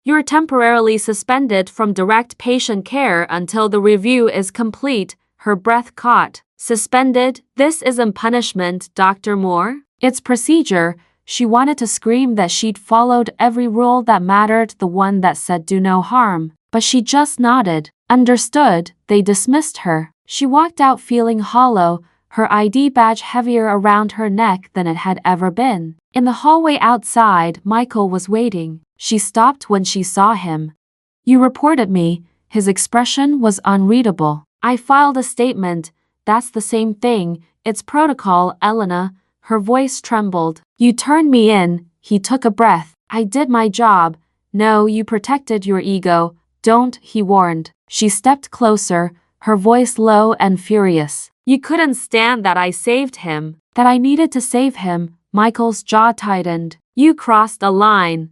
You're temporarily suspended from direct patient care until the review is complete. Her breath caught. Suspended? This isn't punishment, Dr. Moore. It's procedure. She wanted to scream that she'd followed every rule that mattered, the one that said do no harm. But she just nodded. Understood. They dismissed her. She walked out feeling hollow, her ID badge heavier around her neck than it had ever been. In the hallway outside, Michael was waiting. She stopped when she saw him. You reported me. His expression was unreadable. I filed a statement. That's the same thing. It's protocol, Elena. Her voice trembled. You turned me in. He took a breath. I did my job. No, you protected your ego. Don't, he warned. She stepped closer, her voice low and furious. You couldn't stand that I saved him. That I needed to save him. Michael's jaw tightened. You crossed a line.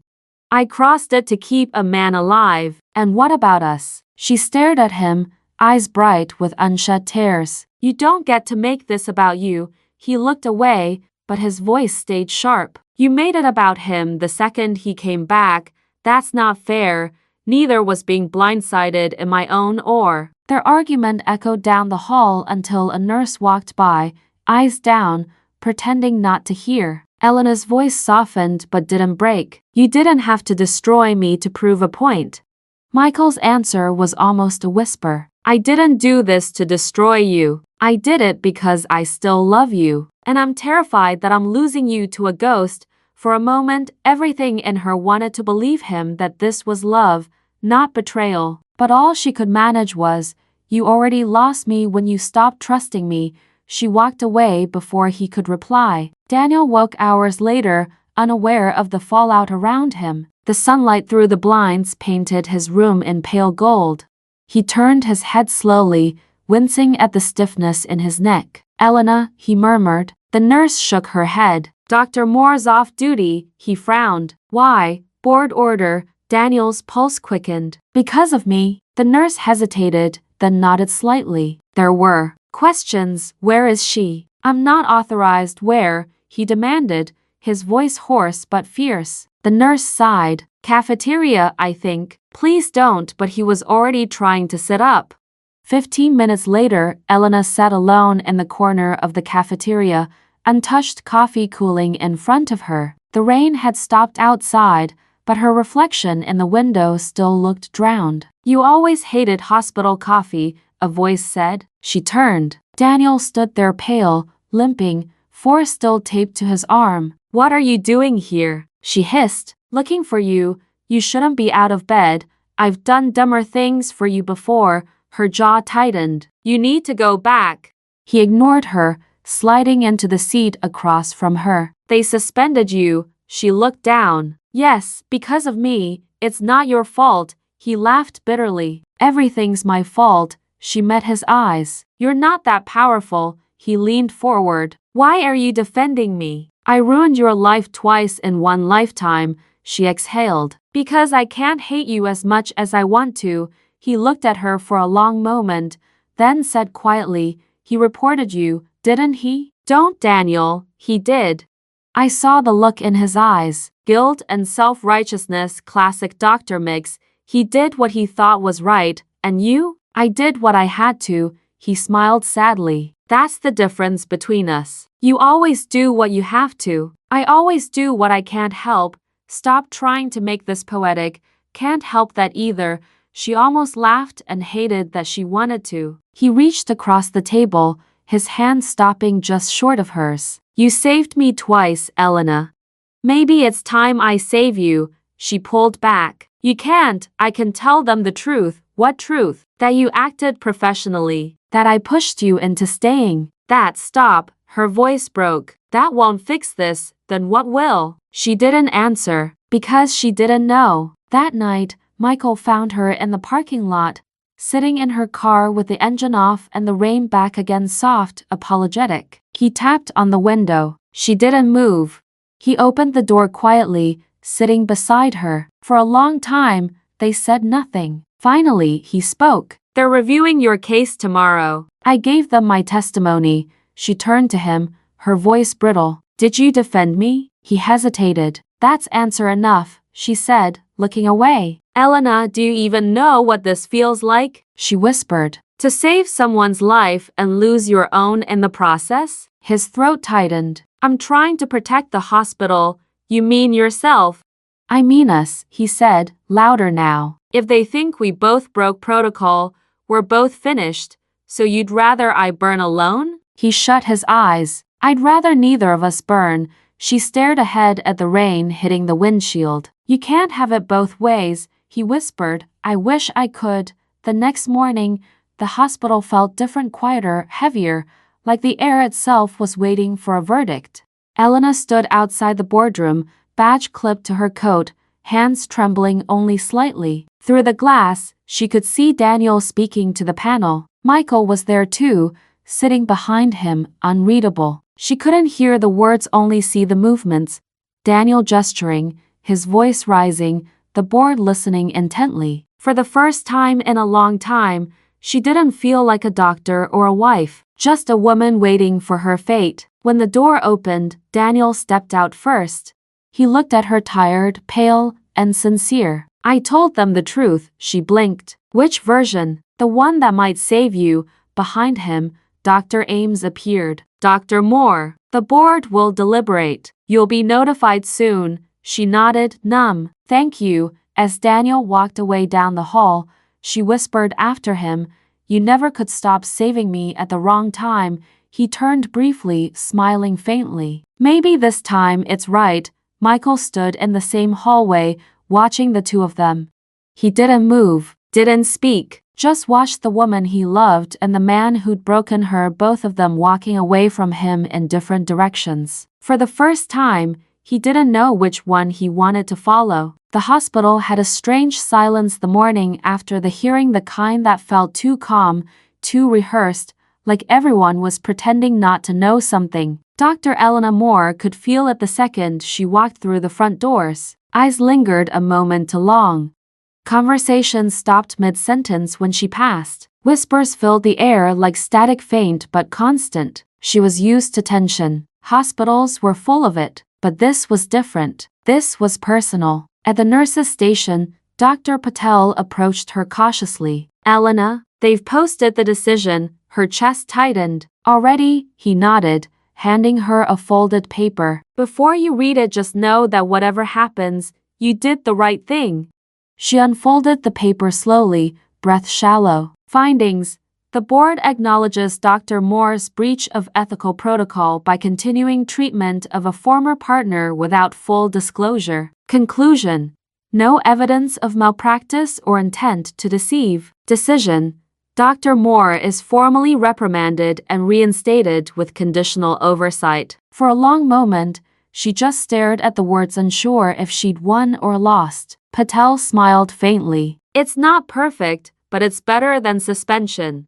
I crossed it to keep a man alive. And what about us? She stared at him, eyes bright with unshed tears. You don't get to make this about you. He looked away, but his voice stayed sharp. You made it about him the second he came back. That's not fair. Neither was being blindsided in my own or. Their argument echoed down the hall until a nurse walked by, eyes down, pretending not to hear. Elena's voice softened but didn't break. You didn't have to destroy me to prove a point. Michael's answer was almost a whisper. I didn't do this to destroy you. I did it because I still love you. And I'm terrified that I'm losing you to a ghost. For a moment, everything in her wanted to believe him that this was love, not betrayal. But all she could manage was, you already lost me when you stopped trusting me. She walked away before he could reply. Daniel woke hours later, unaware of the fallout around him. The sunlight through the blinds painted his room in pale gold. He turned his head slowly, wincing at the stiffness in his neck. Elena, he murmured. The nurse shook her head. Dr. Moore's off duty, he frowned. Why? Board order. Daniel's pulse quickened. Because of me. The nurse hesitated, then nodded slightly. There were questions. Where is she? I'm not authorized where, he demanded, his voice hoarse but fierce. The nurse sighed. Cafeteria, I think. Please don't, but he was already trying to sit up. 15 minutes later, Elena sat alone in the corner of the cafeteria, untouched coffee cooling in front of her. The rain had stopped outside, but her reflection in the window still looked drowned. You always hated hospital coffee, a voice said. She turned. Daniel stood there pale, limping, four still taped to his arm. What are you doing here? She hissed. Looking for you. You shouldn't be out of bed. I've done dumber things for you before. Her jaw tightened. You need to go back. He ignored her, sliding into the seat across from her. They suspended you. She looked down. Yes, because of me. It's not your fault. He laughed bitterly. Everything's my fault. She met his eyes. You're not that powerful. He leaned forward. Why are you defending me? I ruined your life twice in one lifetime, she exhaled. Because I can't hate you as much as I want to. He looked at her for a long moment, then said quietly, he reported you, didn't he? Don't, Daniel. He did. I saw the look in his eyes. Guilt and self-righteousness, classic doctor mix. He did what he thought was right, and you? I did what I had to, he smiled sadly. That's the difference between us. You always do what you have to. I always do what I can't help. Stop trying to make this poetic. Can't help that either. She almost laughed and hated that she wanted to. He reached across the table, his hand stopping just short of hers. You saved me twice, Elena. Maybe it's time I save you. She pulled back. You can't. I can tell them the truth. What truth? That you acted professionally. That I pushed you into staying. That stop. Her voice broke. That won't fix this. Then what will? She didn't answer, because she didn't know. That night, Michael found her in the parking lot, sitting in her car with the engine off and the rain back again, soft, apologetic. He tapped on the window. She didn't move. He opened the door quietly, sitting beside her. For a long time, they said nothing. Finally, he spoke. They're reviewing your case tomorrow. I gave them my testimony. She turned to him, her voice brittle. Did you defend me? He hesitated. That's answer enough, she said, looking away. Elena, do you even know what this feels like? She whispered. To save someone's life and lose your own in the process? His throat tightened. I'm trying to protect the hospital. You mean yourself? I mean us, he said, louder now. If they think we both broke protocol, we're both finished. So you'd rather I burn alone? He shut his eyes. I'd rather neither of us burn. She stared ahead at the rain hitting the windshield. You can't have it both ways, he whispered. I wish I could. The next morning, the hospital felt different, quieter, heavier, like the air itself was waiting for a verdict. Elena stood outside the boardroom, badge clipped to her coat, hands trembling only slightly. Through the glass, she could see Daniel speaking to the panel. Michael was there too, sitting behind him, unreadable. She couldn't hear the words, only see the movements. Daniel gesturing, his voice rising, the board listening intently. For the first time in a long time, she didn't feel like a doctor or a wife, just a woman waiting for her fate. When the door opened, Daniel stepped out first. He looked at her, tired, pale, and sincere. I told them the truth, she blinked. Which version? The one that might save you. Behind him, Dr. Ames appeared. Dr. Moore, the board will deliberate. You'll be notified soon. She nodded, numb. Thank you. As Daniel walked away down the hall, she whispered after him, you never could stop saving me at the wrong time. He turned briefly, smiling faintly. Maybe this time it's right. Michael stood in the same hallway, watching the two of them. He didn't move, didn't speak, just watched the woman he loved and the man who'd broken her, both of them walking away from him in different directions. For the first time, he didn't know which one he wanted to follow. The hospital had a strange silence the morning after the hearing, the kind that felt too calm, too rehearsed, like everyone was pretending not to know something. Dr. Elena Moore could feel it the second she walked through the front doors. Eyes lingered a moment too long. Conversation stopped mid-sentence when she passed. Whispers filled the air like static, faint but constant. She was used to tension. Hospitals were full of it, but this was different. This was personal. At the nurse's station, Dr. Patel approached her cautiously. Elena, they've posted the decision. Her chest tightened. Already? He nodded, handing her a folded paper. Before you read it, just know that whatever happens, you did the right thing. She unfolded the paper slowly, breath shallow. Findings. The board acknowledges Dr. Moore's breach of ethical protocol by continuing treatment of a former partner without full disclosure. Conclusion. No evidence of malpractice or intent to deceive. Decision. Dr. Moore is formally reprimanded and reinstated with conditional oversight. For a long moment, she just stared at the words, unsure if she'd won or lost. Patel smiled faintly. It's not perfect, but it's better than suspension.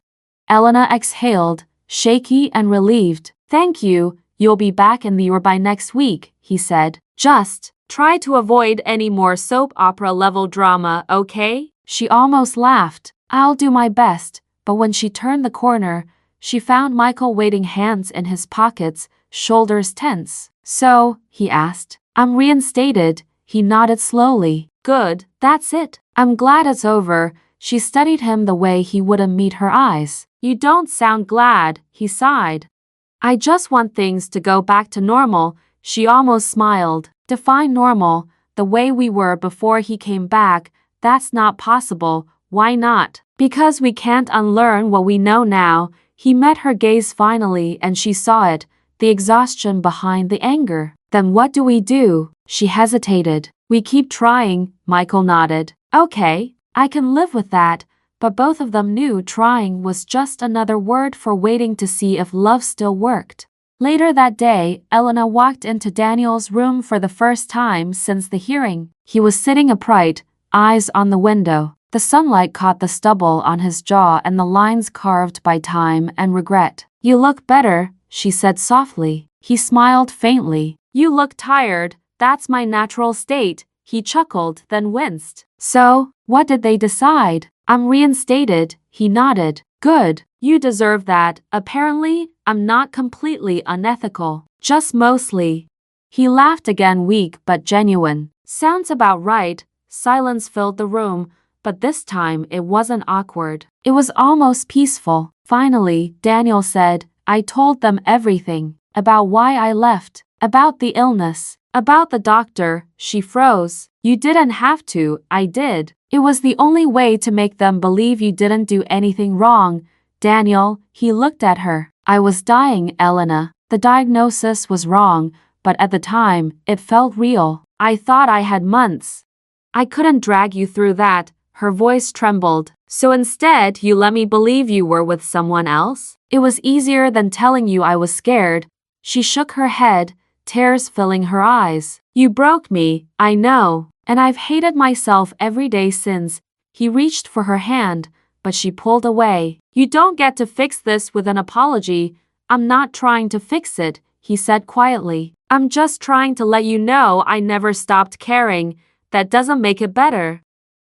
Elena exhaled, shaky and relieved. Thank you, you'll be back in the UR by next week, he said. Just try to avoid any more soap opera level drama, okay? She almost laughed. I'll do my best, but when she turned the corner, she found Michael waiting, hands in his pockets, shoulders tense. So, he asked. I'm reinstated, he nodded slowly. Good, that's it. I'm glad it's over. She studied him the way he wouldn't meet her eyes. You don't sound glad, he sighed. I just want things to go back to normal. She almost smiled. Define normal, the way we were before he came back. That's not possible. Why not? Because we can't unlearn what we know now. He met her gaze finally and she saw it, the exhaustion behind the anger. Then what do we do? She hesitated. We keep trying, Michael nodded. Okay, I can live with that. But both of them knew trying was just another word for waiting to see if love still worked. Later that day, Elena walked into Daniel's room for the first time since the hearing. He was sitting upright, eyes on the window. The sunlight caught the stubble on his jaw and the lines carved by time and regret. You look better, she said softly. He smiled faintly. You look tired. That's my natural state. He chuckled, then winced. So, what did they decide? I'm reinstated, he nodded. Good, you deserve that. Apparently, I'm not completely unethical. Just mostly. He laughed again, weak but genuine. Sounds about right. Silence filled the room, but this time it wasn't awkward. It was almost peaceful. Finally, Daniel said, I told them everything. About why I left. About the illness. About the doctor. She froze. You didn't have to, I did. It was the only way to make them believe you didn't do anything wrong. Daniel, he looked at her. I was dying, Elena. The diagnosis was wrong, but at the time, it felt real. I thought I had months. I couldn't drag you through that. Her voice trembled. So instead, you let me believe you were with someone else? It was easier than telling you I was scared. She shook her head, tears filling her eyes. You broke me, I know. And I've hated myself every day since. He reached for her hand, but she pulled away. You don't get to fix this with an apology. I'm not trying to fix it, he said quietly. I'm just trying to let you know I never stopped caring. That doesn't make it better.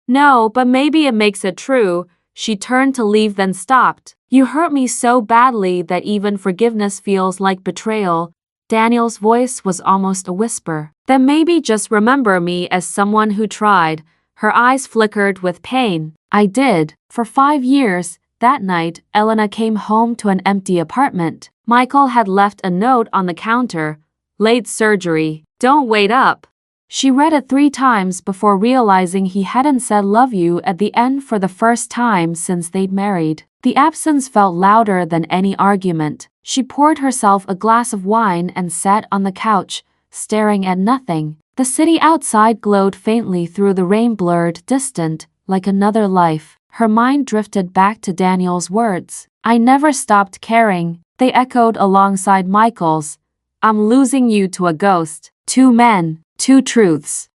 No, but maybe it makes it true. She turned to leave then stopped. You hurt me so badly that even forgiveness feels like betrayal. Daniel's voice was almost a whisper. Then maybe just remember me as someone who tried. Her eyes flickered with pain. I did. For 5 years. That night, Elena came home to an empty apartment. Michael had left a note on the counter. Late surgery. Don't wait up. She read it 3 times before realizing he hadn't said love you at the end for the first time since they'd married. The absence felt louder than any argument. She poured herself a glass of wine and sat on the couch, staring at nothing. The city outside glowed faintly through the rain, blurred, distant, like another life. Her mind drifted back to Daniel's words. I never stopped caring. They echoed alongside Michael's. I'm losing you to a ghost. 2 men, 2 truths.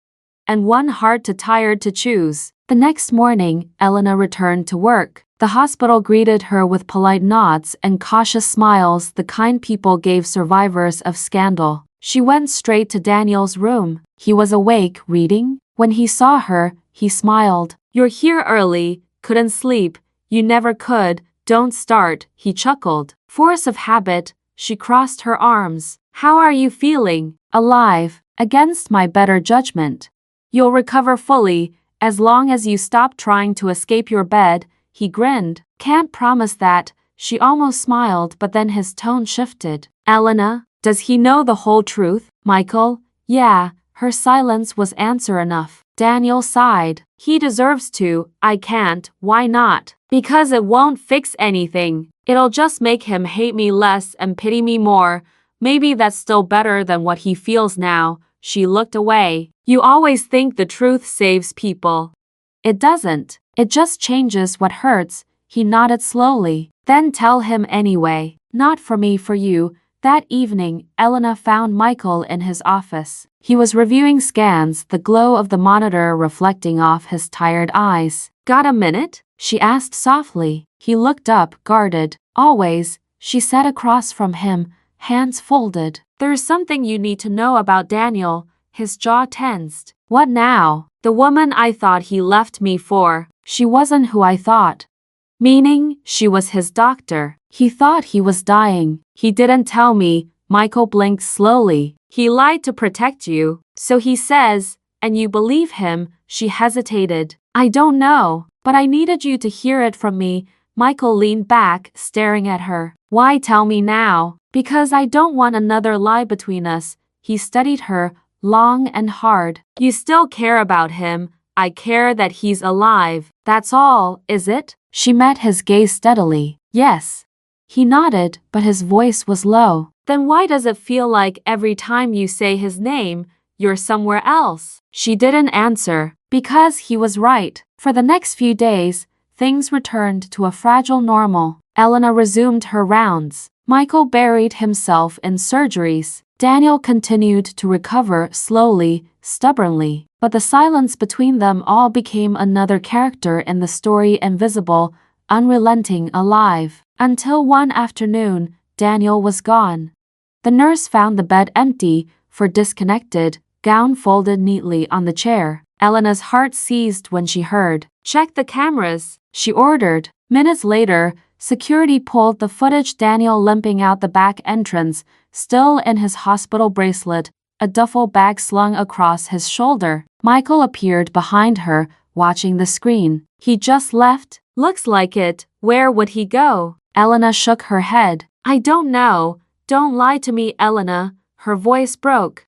And one heart too tired to choose. The next morning, Elena returned to work. The hospital greeted her with polite nods and cautious smiles, the kind people gave survivors of scandal. She went straight to Daniel's room. He was awake, reading. When he saw her, he smiled. You're here early. Couldn't sleep. You never could. Don't start, he chuckled. Force of habit. She crossed her arms. How are you feeling? Alive. Against my better judgment. You'll recover fully, as long as you stop trying to escape your bed, he grinned. Can't promise that. She almost smiled, but then his tone shifted. Elena, does he know the whole truth? Michael? Yeah. Her silence was answer enough. Daniel sighed. He deserves to. I can't. Why not? Because it won't fix anything. It'll just make him hate me less and pity me more. Maybe that's still better than what he feels now. She looked away. You always think the truth saves people. It doesn't. It just changes what hurts. He nodded slowly. Then tell him anyway. Not for me, for you. That evening, Elena found Michael in his office. He was reviewing scans, the glow of the monitor reflecting off his tired eyes. Got a minute? She asked softly. He looked up, guarded. Always. She sat across from him, hands folded. There's something you need to know about Daniel. His jaw tensed. What now? The woman I thought he left me for. She wasn't who I thought. Meaning, she was his doctor. He thought he was dying. He didn't tell me. Michael blinked slowly. He lied to protect you. So he says, and you believe him. She hesitated. I don't know, but I needed you to hear it from me. Michael leaned back, staring at her. Why tell me now? Because I don't want another lie between us. He studied her, long and hard. You still care about him. I care that he's alive. That's all, is it? She met his gaze steadily. Yes. He nodded, but his voice was low. Then why does it feel like every time you say his name, you're somewhere else? She didn't answer. Because he was right. For the next few days, things returned to a fragile normal. Elena resumed her rounds. Michael buried himself in surgeries. Daniel continued to recover slowly, stubbornly. But the silence between them all became another character in the story, invisible, unrelenting, alive. Until one afternoon, Daniel was gone. The nurse found the bed empty, for disconnected, gown folded neatly on the chair. Elena's heart seized when she heard. Check the cameras, she ordered. Minutes later, security pulled the footage. Daniel limping out the back entrance, still in his hospital bracelet, a duffel bag slung across his shoulder. Michael appeared behind her, watching the screen. He just left? Looks like it. Where would he go? Elena shook her head. I don't know. Don't lie to me, Elena. Her voice broke.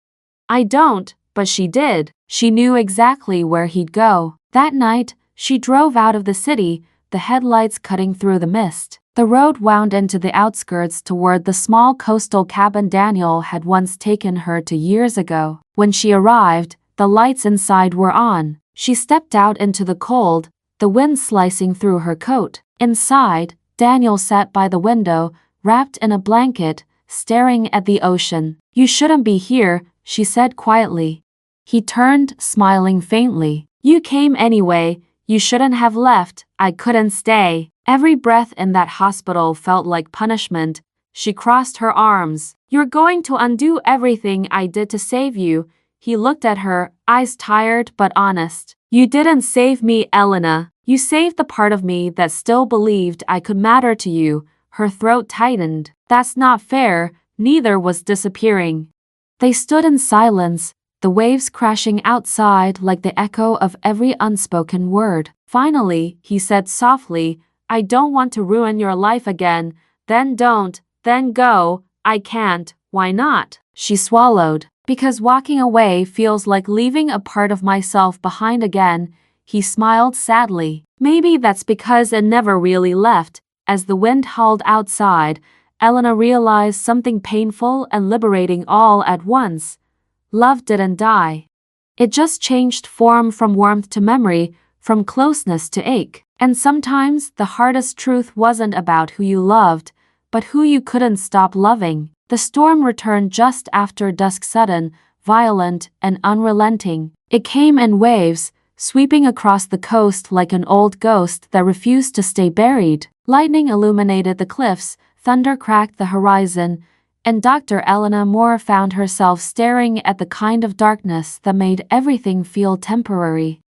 I don't, but she did. She knew exactly where he'd go. That night, she drove out of the city, the headlights cutting through the mist. The road wound into the outskirts toward the small coastal cabin Daniel had once taken her to years ago. When she arrived, the lights inside were on. She stepped out into the cold, the wind slicing through her coat. Inside, Daniel sat by the window, wrapped in a blanket, staring at the ocean. You shouldn't be here, she said quietly. He turned, smiling faintly. You came anyway. You shouldn't have left. I couldn't stay. Every breath in that hospital felt like punishment. She crossed her arms. You're going to undo everything I did to save you. He looked at her, eyes tired but honest. You didn't save me, Elena. You saved the part of me that still believed I could matter to you. Her throat tightened. That's not fair. Neither was disappearing. They stood in silence, the waves crashing outside like the echo of every unspoken word. Finally, he said softly, I don't want to ruin your life again. Then don't, then go. I can't. Why not? She swallowed. Because walking away feels like leaving a part of myself behind again. He smiled sadly. Maybe that's because it never really left. As the wind howled outside, Elena realized something painful and liberating all at once. Love didn't die. It just changed form from warmth to memory, from closeness to ache. And sometimes the hardest truth wasn't about who you loved, but who you couldn't stop loving. The storm returned just after dusk, sudden, violent, and unrelenting. It came in waves, sweeping across the coast like an old ghost that refused to stay buried. Lightning illuminated the cliffs, thunder cracked the horizon, and Dr. Elena Moore found herself staring at the kind of darkness that made everything feel temporary.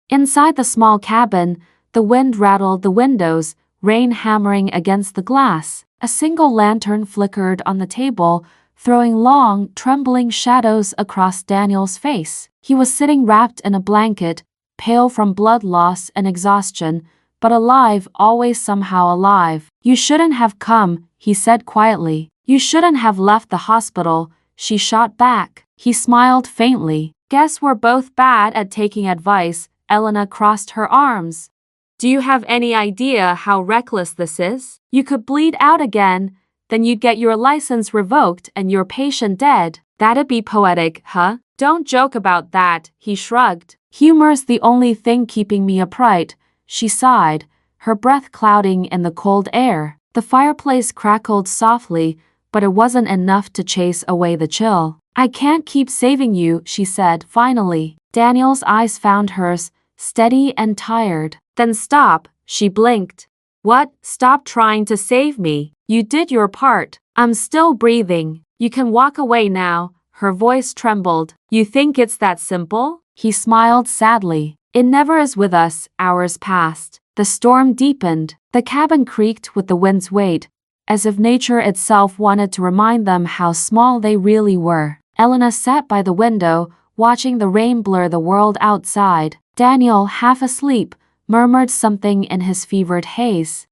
Inside the small cabin, the wind rattled the windows, rain hammering against the glass. A single lantern flickered on the table, throwing long, trembling shadows across Daniel's face. He was sitting wrapped in a blanket, pale from blood loss and exhaustion, but alive, always somehow alive. You shouldn't have come, he said quietly. You shouldn't have left the hospital, she shot back. He smiled faintly. Guess we're both bad at taking advice. Elena crossed her arms. Do you have any idea how reckless this is? You could bleed out again, then you'd get your license revoked and your patient dead. That'd be poetic, huh? Don't joke about that, he shrugged. Humor's the only thing keeping me upright, she sighed, her breath clouding in the cold air. The fireplace crackled softly, but it wasn't enough to chase away the chill. I can't keep saving you, she said finally. Daniel's eyes found hers, steady and tired. Then stop, she blinked. What? Stop trying to save me. You did your part. I'm still breathing. You can walk away now. Her voice trembled. You think it's that simple? He smiled sadly. It never is with us. Hours passed. The storm deepened. The cabin creaked with the wind's weight, as if nature itself wanted to remind them how small they really were. Elena sat by the window, watching the rain blur the world outside. Daniel, half asleep, murmured something in his fevered haze.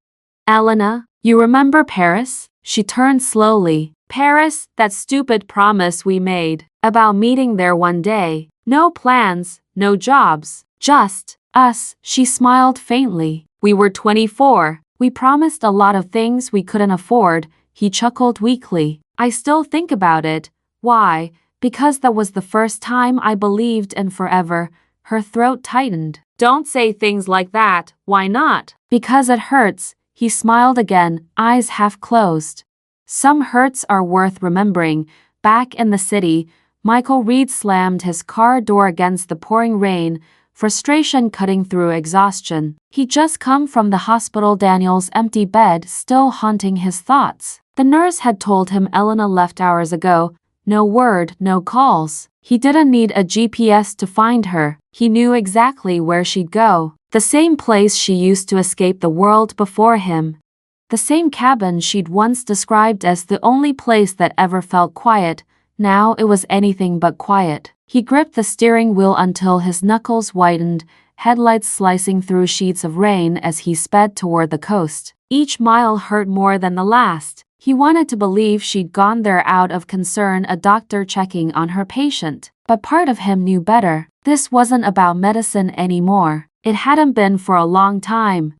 Elena, you remember Paris? She turned slowly. Paris, that stupid promise we made, about meeting there one day. No plans, no jobs, just us. She smiled faintly. We were 24. We promised a lot of things we couldn't afford. He chuckled weakly. I still think about it. Why? Because that was the first time I believed in forever. Her throat tightened. Don't say things like that. Why not? Because it hurts. He smiled again, eyes half closed. Some hurts are worth remembering. Back in the city, Michael Reed slammed his car door against the pouring rain, frustration cutting through exhaustion. He'd just come from the hospital, Daniel's empty bed still haunting his thoughts. The nurse had told him Elena left hours ago. No word, no calls. He didn't need a GPS to find her. He knew exactly where she'd go. The same place she used to escape the world before him. The same cabin she'd once described as the only place that ever felt quiet. Now it was anything but quiet. He gripped the steering wheel until his knuckles whitened, headlights slicing through sheets of rain as he sped toward the coast. Each mile hurt more than the last. He wanted to believe she'd gone there out of concern, a doctor checking on her patient. But part of him knew better. This wasn't about medicine anymore. It hadn't been for a long time.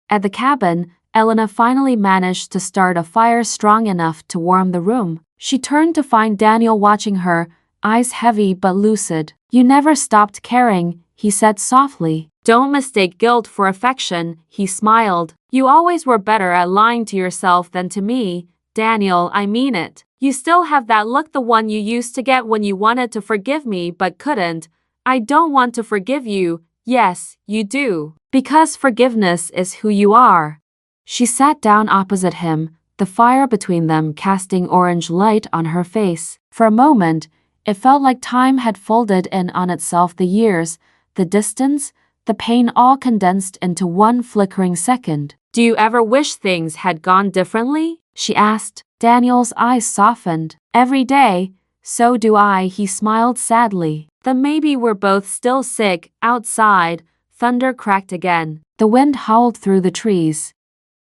At the cabin, Elena finally managed to start a fire strong enough to warm the room. She turned to find Daniel watching her, eyes heavy but lucid. You never stopped caring, he said softly. Don't mistake guilt for affection, he smiled. You always were better at lying to yourself than to me. Daniel, I mean it. You still have that look, the one you used to get when you wanted to forgive me but couldn't. I don't want to forgive you. Yes, you do. Because forgiveness is who you are. She sat down opposite him, the fire between them casting orange light on her face. For a moment, it felt like time had folded in on itself, the years, the distance, the pain all condensed into one flickering second. Do you ever wish things had gone differently? She asked. Daniel's eyes softened. Every day. So do I, he smiled sadly. Then maybe we're both still sick. Outside, thunder cracked again. The wind howled through the trees.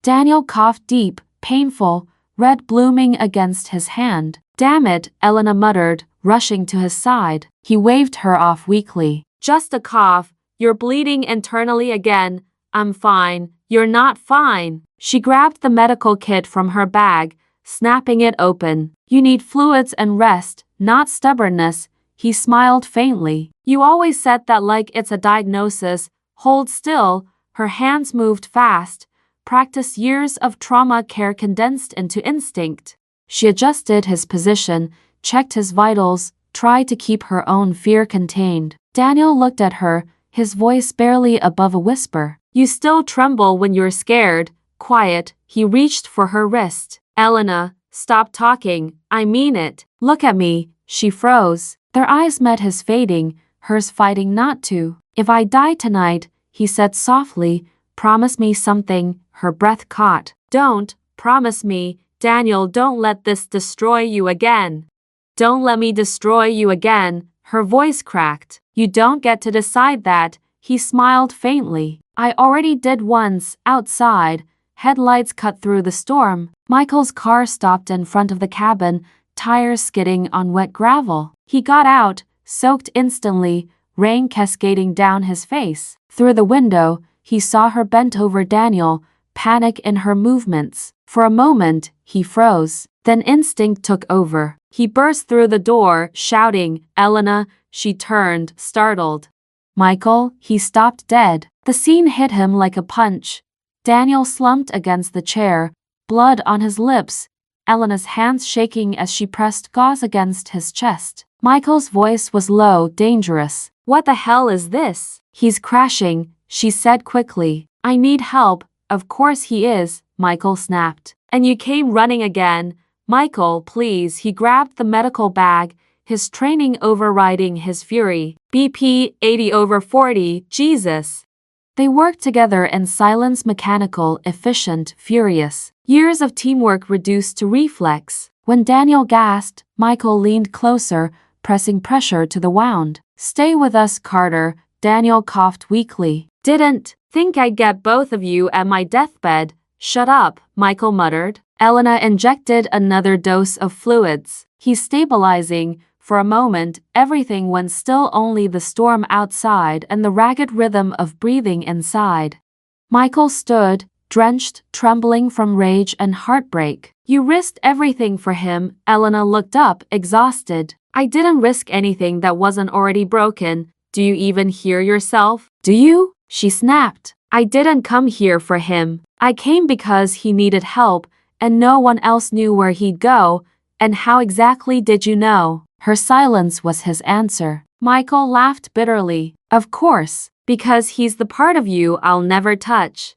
Daniel coughed deep, painful, red blooming against his hand. Damn it, Elena muttered, rushing to his side. He waved her off weakly. Just a cough. You're bleeding internally again. I'm fine. You're not fine. She grabbed the medical kit from her bag, snapping it open. You need fluids and rest, not stubbornness. He smiled faintly. You always said that like it's a diagnosis. Hold still. Her hands moved fast. Practice years of trauma care condensed into instinct. She adjusted his position, checked his vitals, tried to keep her own fear contained. Daniel looked at her, his voice barely above a whisper. You still tremble when you're scared. Quiet. He reached for her wrist. Elena, stop talking. I mean it. Look at me. She froze. Their eyes met, his fading, hers fighting not to. If I die tonight, he said softly, promise me something. Her breath caught. Don't. Promise me. Daniel, don't let this destroy you again. Don't let me destroy you again. Her voice cracked. You don't get to decide that. He smiled faintly. I already did once, outside. Headlights cut through the storm. Michael's car stopped in front of the cabin, tires skidding on wet gravel. He got out, soaked instantly, rain cascading down his face. Through the window, he saw her bent over Daniel, panic in her movements. For a moment, he froze. Then instinct took over. He burst through the door, shouting, Elena. She turned, startled. Michael, he stopped dead. The scene hit him like a punch. Daniel slumped against the chair, blood on his lips, Elena's hands shaking as she pressed gauze against his chest. Michael's voice was low, dangerous. What the hell is this? He's crashing, she said quickly. I need help. Of course he is, Michael snapped. And you came running again. Michael, please. He grabbed the medical bag, his training overriding his fury. BP 80/40, Jesus. They worked together in silence, mechanical, efficient, furious. Years of teamwork reduced to reflex. When Daniel gasped, Michael leaned closer, pressing pressure to the wound. Stay with us, Carter. Daniel coughed weakly. Didn't think I'd get both of you at my deathbed. Shut up, Michael muttered. Elena injected another dose of fluids. He's stabilizing. For a moment, everything went still, only the storm outside and the ragged rhythm of breathing inside. Michael stood, drenched, trembling from rage and heartbreak. You risked everything for him. Elena looked up, exhausted. I didn't risk anything that wasn't already broken. Do you even hear yourself? Do you? She snapped. I didn't come here for him. I came because he needed help, and no one else knew where he'd go. And how exactly did you know? Her silence was his answer. Michael laughed bitterly. Of course, because he's the part of you I'll never touch.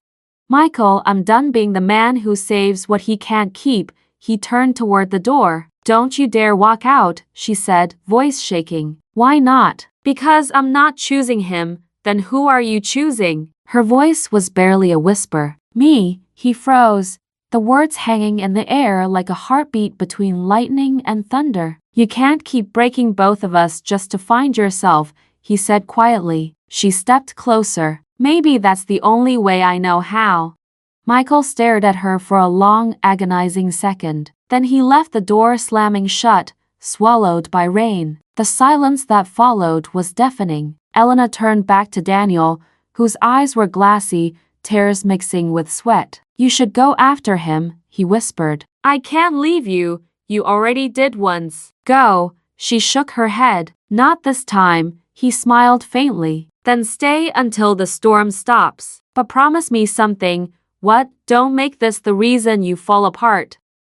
Michael, I'm done being the man who saves what he can't keep. He turned toward the door. Don't you dare walk out, she said, voice shaking. Why not? Because I'm not choosing him. Then who are you choosing? Her voice was barely a whisper. Me. He froze, the words hanging in the air like a heartbeat between lightning and thunder. You can't keep breaking both of us just to find yourself, he said quietly. She stepped closer. Maybe that's the only way I know how. Michael stared at her for a long, agonizing second. Then he left, the door slamming shut, swallowed by rain. The silence that followed was deafening. Elena turned back to Daniel, whose eyes were glassy, tears mixing with sweat. You should go after him, he whispered. I can't leave you. You already did once. Go. She shook her head. Not this time, he smiled faintly. Then stay until the storm stops. But promise me something. What? Don't make this the reason you fall apart.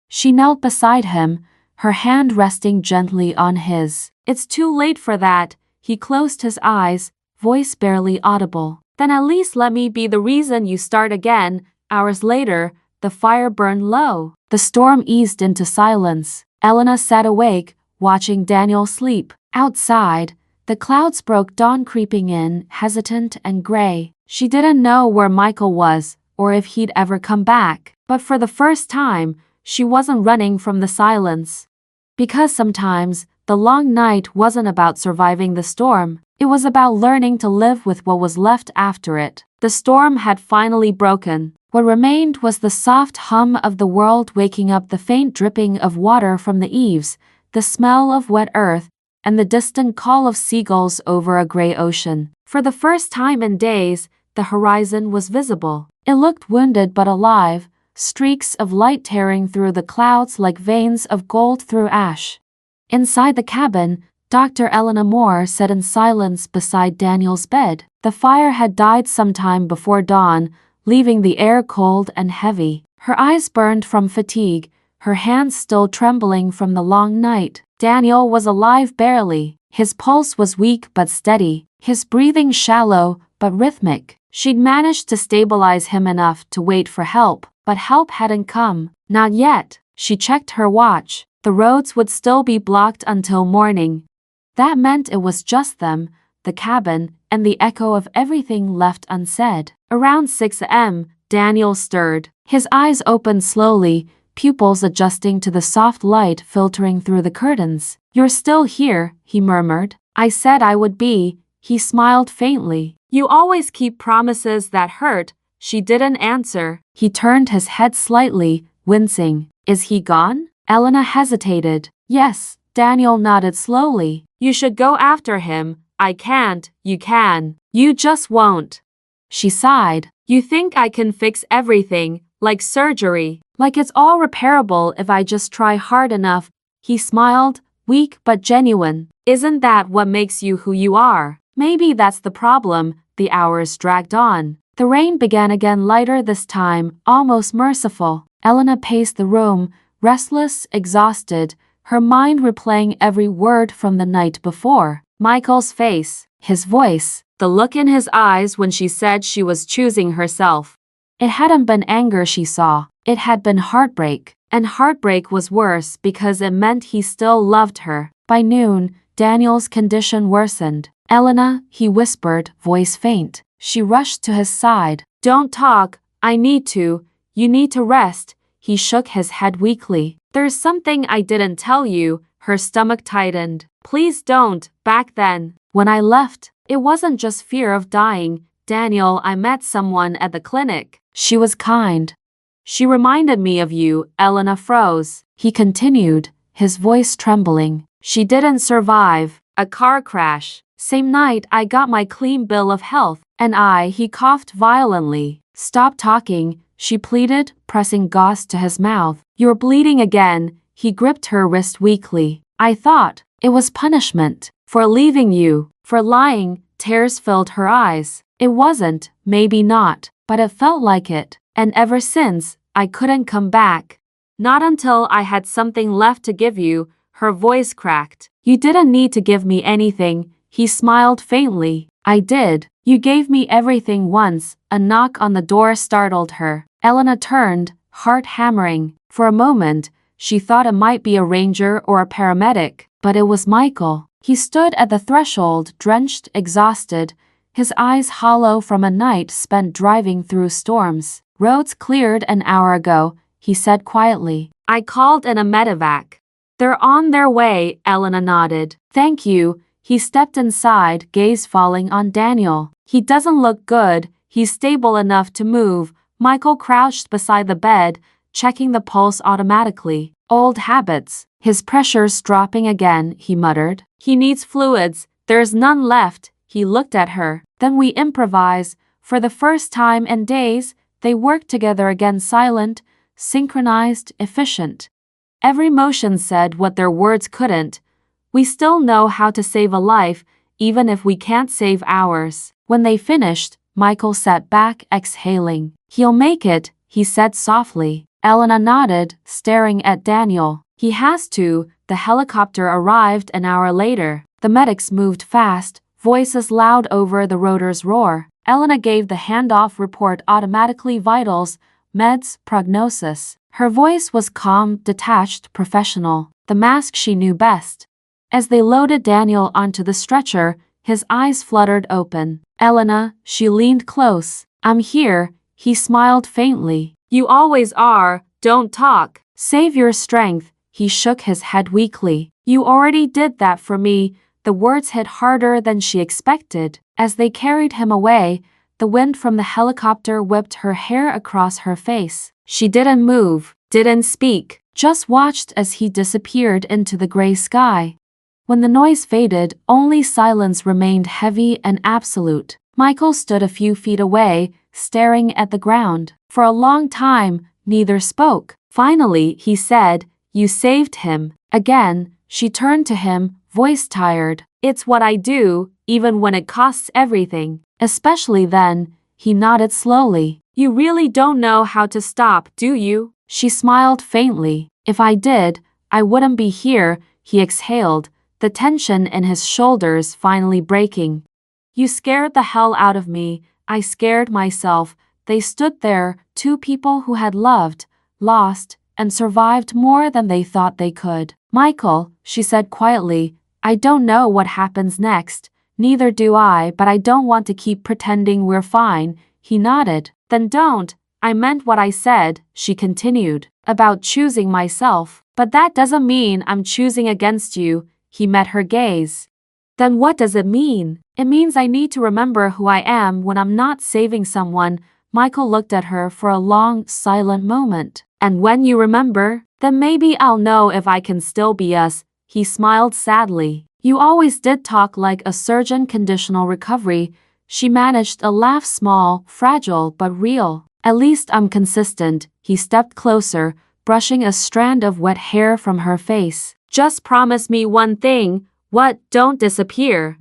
She knelt beside him, her hand resting gently on his. It's too late for that, He closed his eyes, voice barely audible. Then at least let me be the reason you start again. Hours later, the fire burned low. The storm eased into silence. Elena sat awake, watching Daniel sleep. Outside, the clouds broke dawn creeping in, hesitant and gray. She didn't know where Michael was, or if he'd ever come back. But for the first time, she wasn't running from the silence. Because sometimes, the long night wasn't about surviving the storm. It was about learning to live with what was left after it. The storm had finally broken. What remained was the soft hum of the world waking up, the faint dripping of water from the eaves, the smell of wet earth, and the distant call of seagulls over a gray ocean. For the first time in days, the horizon was visible. It looked wounded but alive, streaks of light tearing through the clouds like veins of gold through ash. Inside the cabin, Dr. Elena Moore sat in silence beside Daniel's bed. The fire had died sometime before dawn, leaving the air cold and heavy. Her eyes burned from fatigue, her hands still trembling from the long night. Daniel was alive barely. His pulse was weak but steady, his breathing shallow but rhythmic. She'd managed to stabilize him enough to wait for help, but help hadn't come. Not yet. She checked her watch. The roads would still be blocked until morning. That meant it was just them, the cabin, and the echo of everything left unsaid. Around 6 a.m., Daniel stirred. His eyes opened slowly, pupils adjusting to the soft light filtering through the curtains. "You're still here," he murmured. "I said I would be." He smiled faintly. "You always keep promises that hurt." She didn't answer. He turned his head slightly, wincing. "Is he gone?" Elena hesitated. "Yes." Daniel nodded slowly. "You should go after him." "I can't." "You can." "You just won't." She sighed. "You think I can fix everything, like surgery? Like it's all repairable if I just try hard enough?" He smiled, weak but genuine. "Isn't that what makes you who you are?" Maybe that's the problem. The hours dragged on. The rain began again, lighter this time, almost merciful. Elena paced the room, restless, exhausted, her mind replaying every word from the night before. Michael's face, his voice, the look in his eyes when she said she was choosing herself. It hadn't been anger she saw, it had been heartbreak. And heartbreak was worse because it meant he still loved her. By noon, Daniel's condition worsened. "Elena," he whispered, voice faint. She rushed to his side. "Don't talk. I need to. You need to rest." He shook his head weakly. "There's something I didn't tell you." Her stomach tightened. "Please don't." Back then, when I left, it wasn't just fear of dying. "Daniel, I met someone at the clinic. She was kind. She reminded me of you." Elena froze. He continued, his voice trembling. "She didn't survive. A car crash. Same night I got my clean bill of health." "And he coughed violently. "Stop talking," she pleaded, pressing gauze to his mouth. "You're bleeding again." He gripped her wrist weakly. "I thought it was punishment for leaving you, for lying." Tears filled her eyes. "It wasn't, maybe not, but it felt like it. And ever since, I couldn't come back. Not until I had something left to give you." Her voice cracked. "You didn't need to give me anything." He smiled faintly. "I did. You gave me everything once." A knock on the door startled her. Elena turned, heart hammering. For a moment, she thought it might be a ranger or a paramedic, but it was Michael. He stood at the threshold, drenched, exhausted, his eyes hollow from a night spent driving through storms. "Roads cleared an hour ago," he said quietly. "I called in a medevac." "They're on their way." Elena nodded. "Thank you." He stepped inside, gaze falling on Daniel. "He doesn't look good." "He's stable enough to move." Michael crouched beside the bed, checking the pulse automatically. "Old habits." "His pressure's dropping again," he muttered. "He needs fluids." "There's none left." He looked at her. "Then we improvise." For the first time in days, they worked together again, silent, synchronized, efficient. Every motion said what their words couldn't. "We still know how to save a life, even if we can't save ours." When they finished, Michael sat back, exhaling. "He'll make it," he said softly. Elena nodded, staring at Daniel. "He has to." The helicopter arrived an hour later. The medics moved fast, voices loud over the rotor's roar. Elena gave the handoff report automatically: vitals, meds, prognosis. Her voice was calm, detached, professional. The mask she knew best. As they loaded Daniel onto the stretcher, his eyes fluttered open. Elena, she leaned close. I'm here, he smiled faintly. You always are, don't talk. Save your strength, he shook his head weakly. You already did that for me. The words hit harder than she expected. As they carried him away, the wind from the helicopter whipped her hair across her face. She didn't move, didn't speak, just watched as he disappeared into the gray sky. When the noise faded, only silence remained, heavy and absolute. Michael stood a few feet away, staring at the ground. For a long time, neither spoke. Finally, he said, "You saved him." Again, she turned to him, voice tired. "It's what I do, even when it costs everything." Especially then, he nodded slowly. "You really don't know how to stop, do you?" She smiled faintly. "If I did, I wouldn't be here," he exhaled, the tension in his shoulders finally breaking. "You scared the hell out of me. I scared myself." They stood there, two people who had loved, lost, and survived more than they thought they could. "Michael," she said quietly, "I don't know what happens next. Neither do I, but I don't want to keep pretending we're fine." He nodded. "Then don't. I meant what I said," she continued, "about choosing myself. But that doesn't mean I'm choosing against you." He met her gaze. "Then what does it mean?" "It means I need to remember who I am when I'm not saving someone." Michael looked at her for a long, silent moment. "And when you remember, then maybe I'll know if I can still be us." He smiled sadly. "You always did talk like a surgeon." Conditional recovery. She managed a laugh, small, fragile, but real. "At least I'm consistent." He stepped closer, brushing a strand of wet hair from her face. "Just promise me one thing." "What? Don't disappear."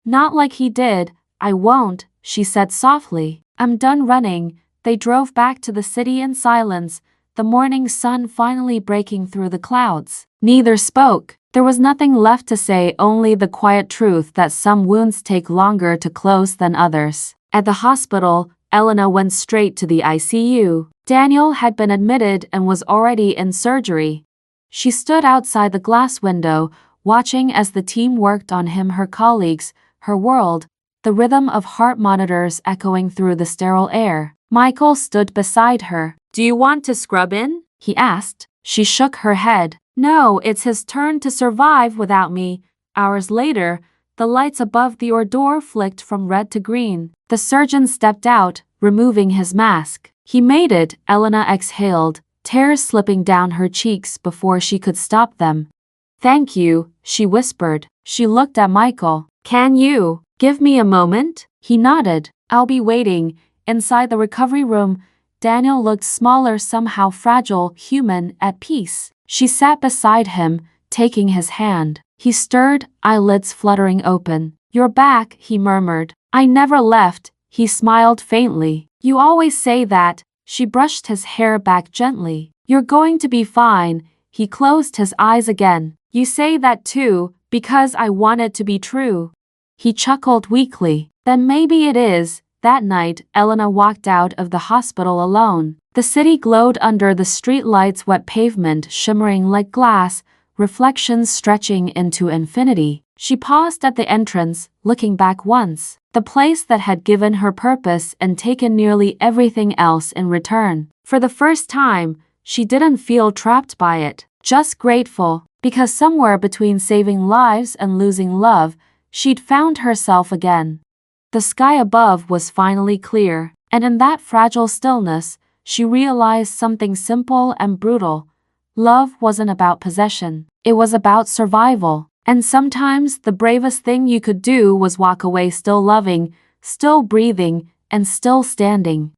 "Not like he did." "I won't," she said softly. "I'm done running." They drove back to the city in silence, the morning sun finally breaking through the clouds. Neither spoke. There was nothing left to say, only the quiet truth that some wounds take longer to close than others. At the hospital, Elena went straight to the ICU. Daniel had been admitted and was already in surgery. She stood outside the glass window, watching as the team worked on him, her colleagues, her world, the rhythm of heart monitors echoing through the sterile air. Michael stood beside her. "Do you want to scrub in?" he asked. She shook her head. "No, it's his turn to survive without me." Hours later, the lights above the door flicked from red to green. The surgeon stepped out, removing his mask. "He made it," Elena exhaled, tears slipping down her cheeks before she could stop them. "Thank you," she whispered. She looked at Michael. "Can you give me a moment?" He nodded. "I'll be waiting." Inside the recovery room, Daniel looked smaller, somehow fragile, human, at peace. She sat beside him, taking his hand. He stirred, eyelids fluttering open. "You're back," he murmured. "I never left." He smiled faintly. "You always say that." She brushed his hair back gently. "You're going to be fine." He closed his eyes again. "You say that too, because I want it to be true." He chuckled weakly. "Then maybe it is." That night, Elena walked out of the hospital alone. The city glowed under the street lights, wet pavement shimmering like glass, reflections stretching into infinity. She paused at the entrance, looking back once. The place that had given her purpose and taken nearly everything else in return. For the first time, she didn't feel trapped by it, just grateful, because somewhere between saving lives and losing love, she'd found herself again. The sky above was finally clear, and in that fragile stillness, she realized something simple and brutal. Love wasn't about possession. It was about survival. And sometimes the bravest thing you could do was walk away still loving, still breathing, and still standing.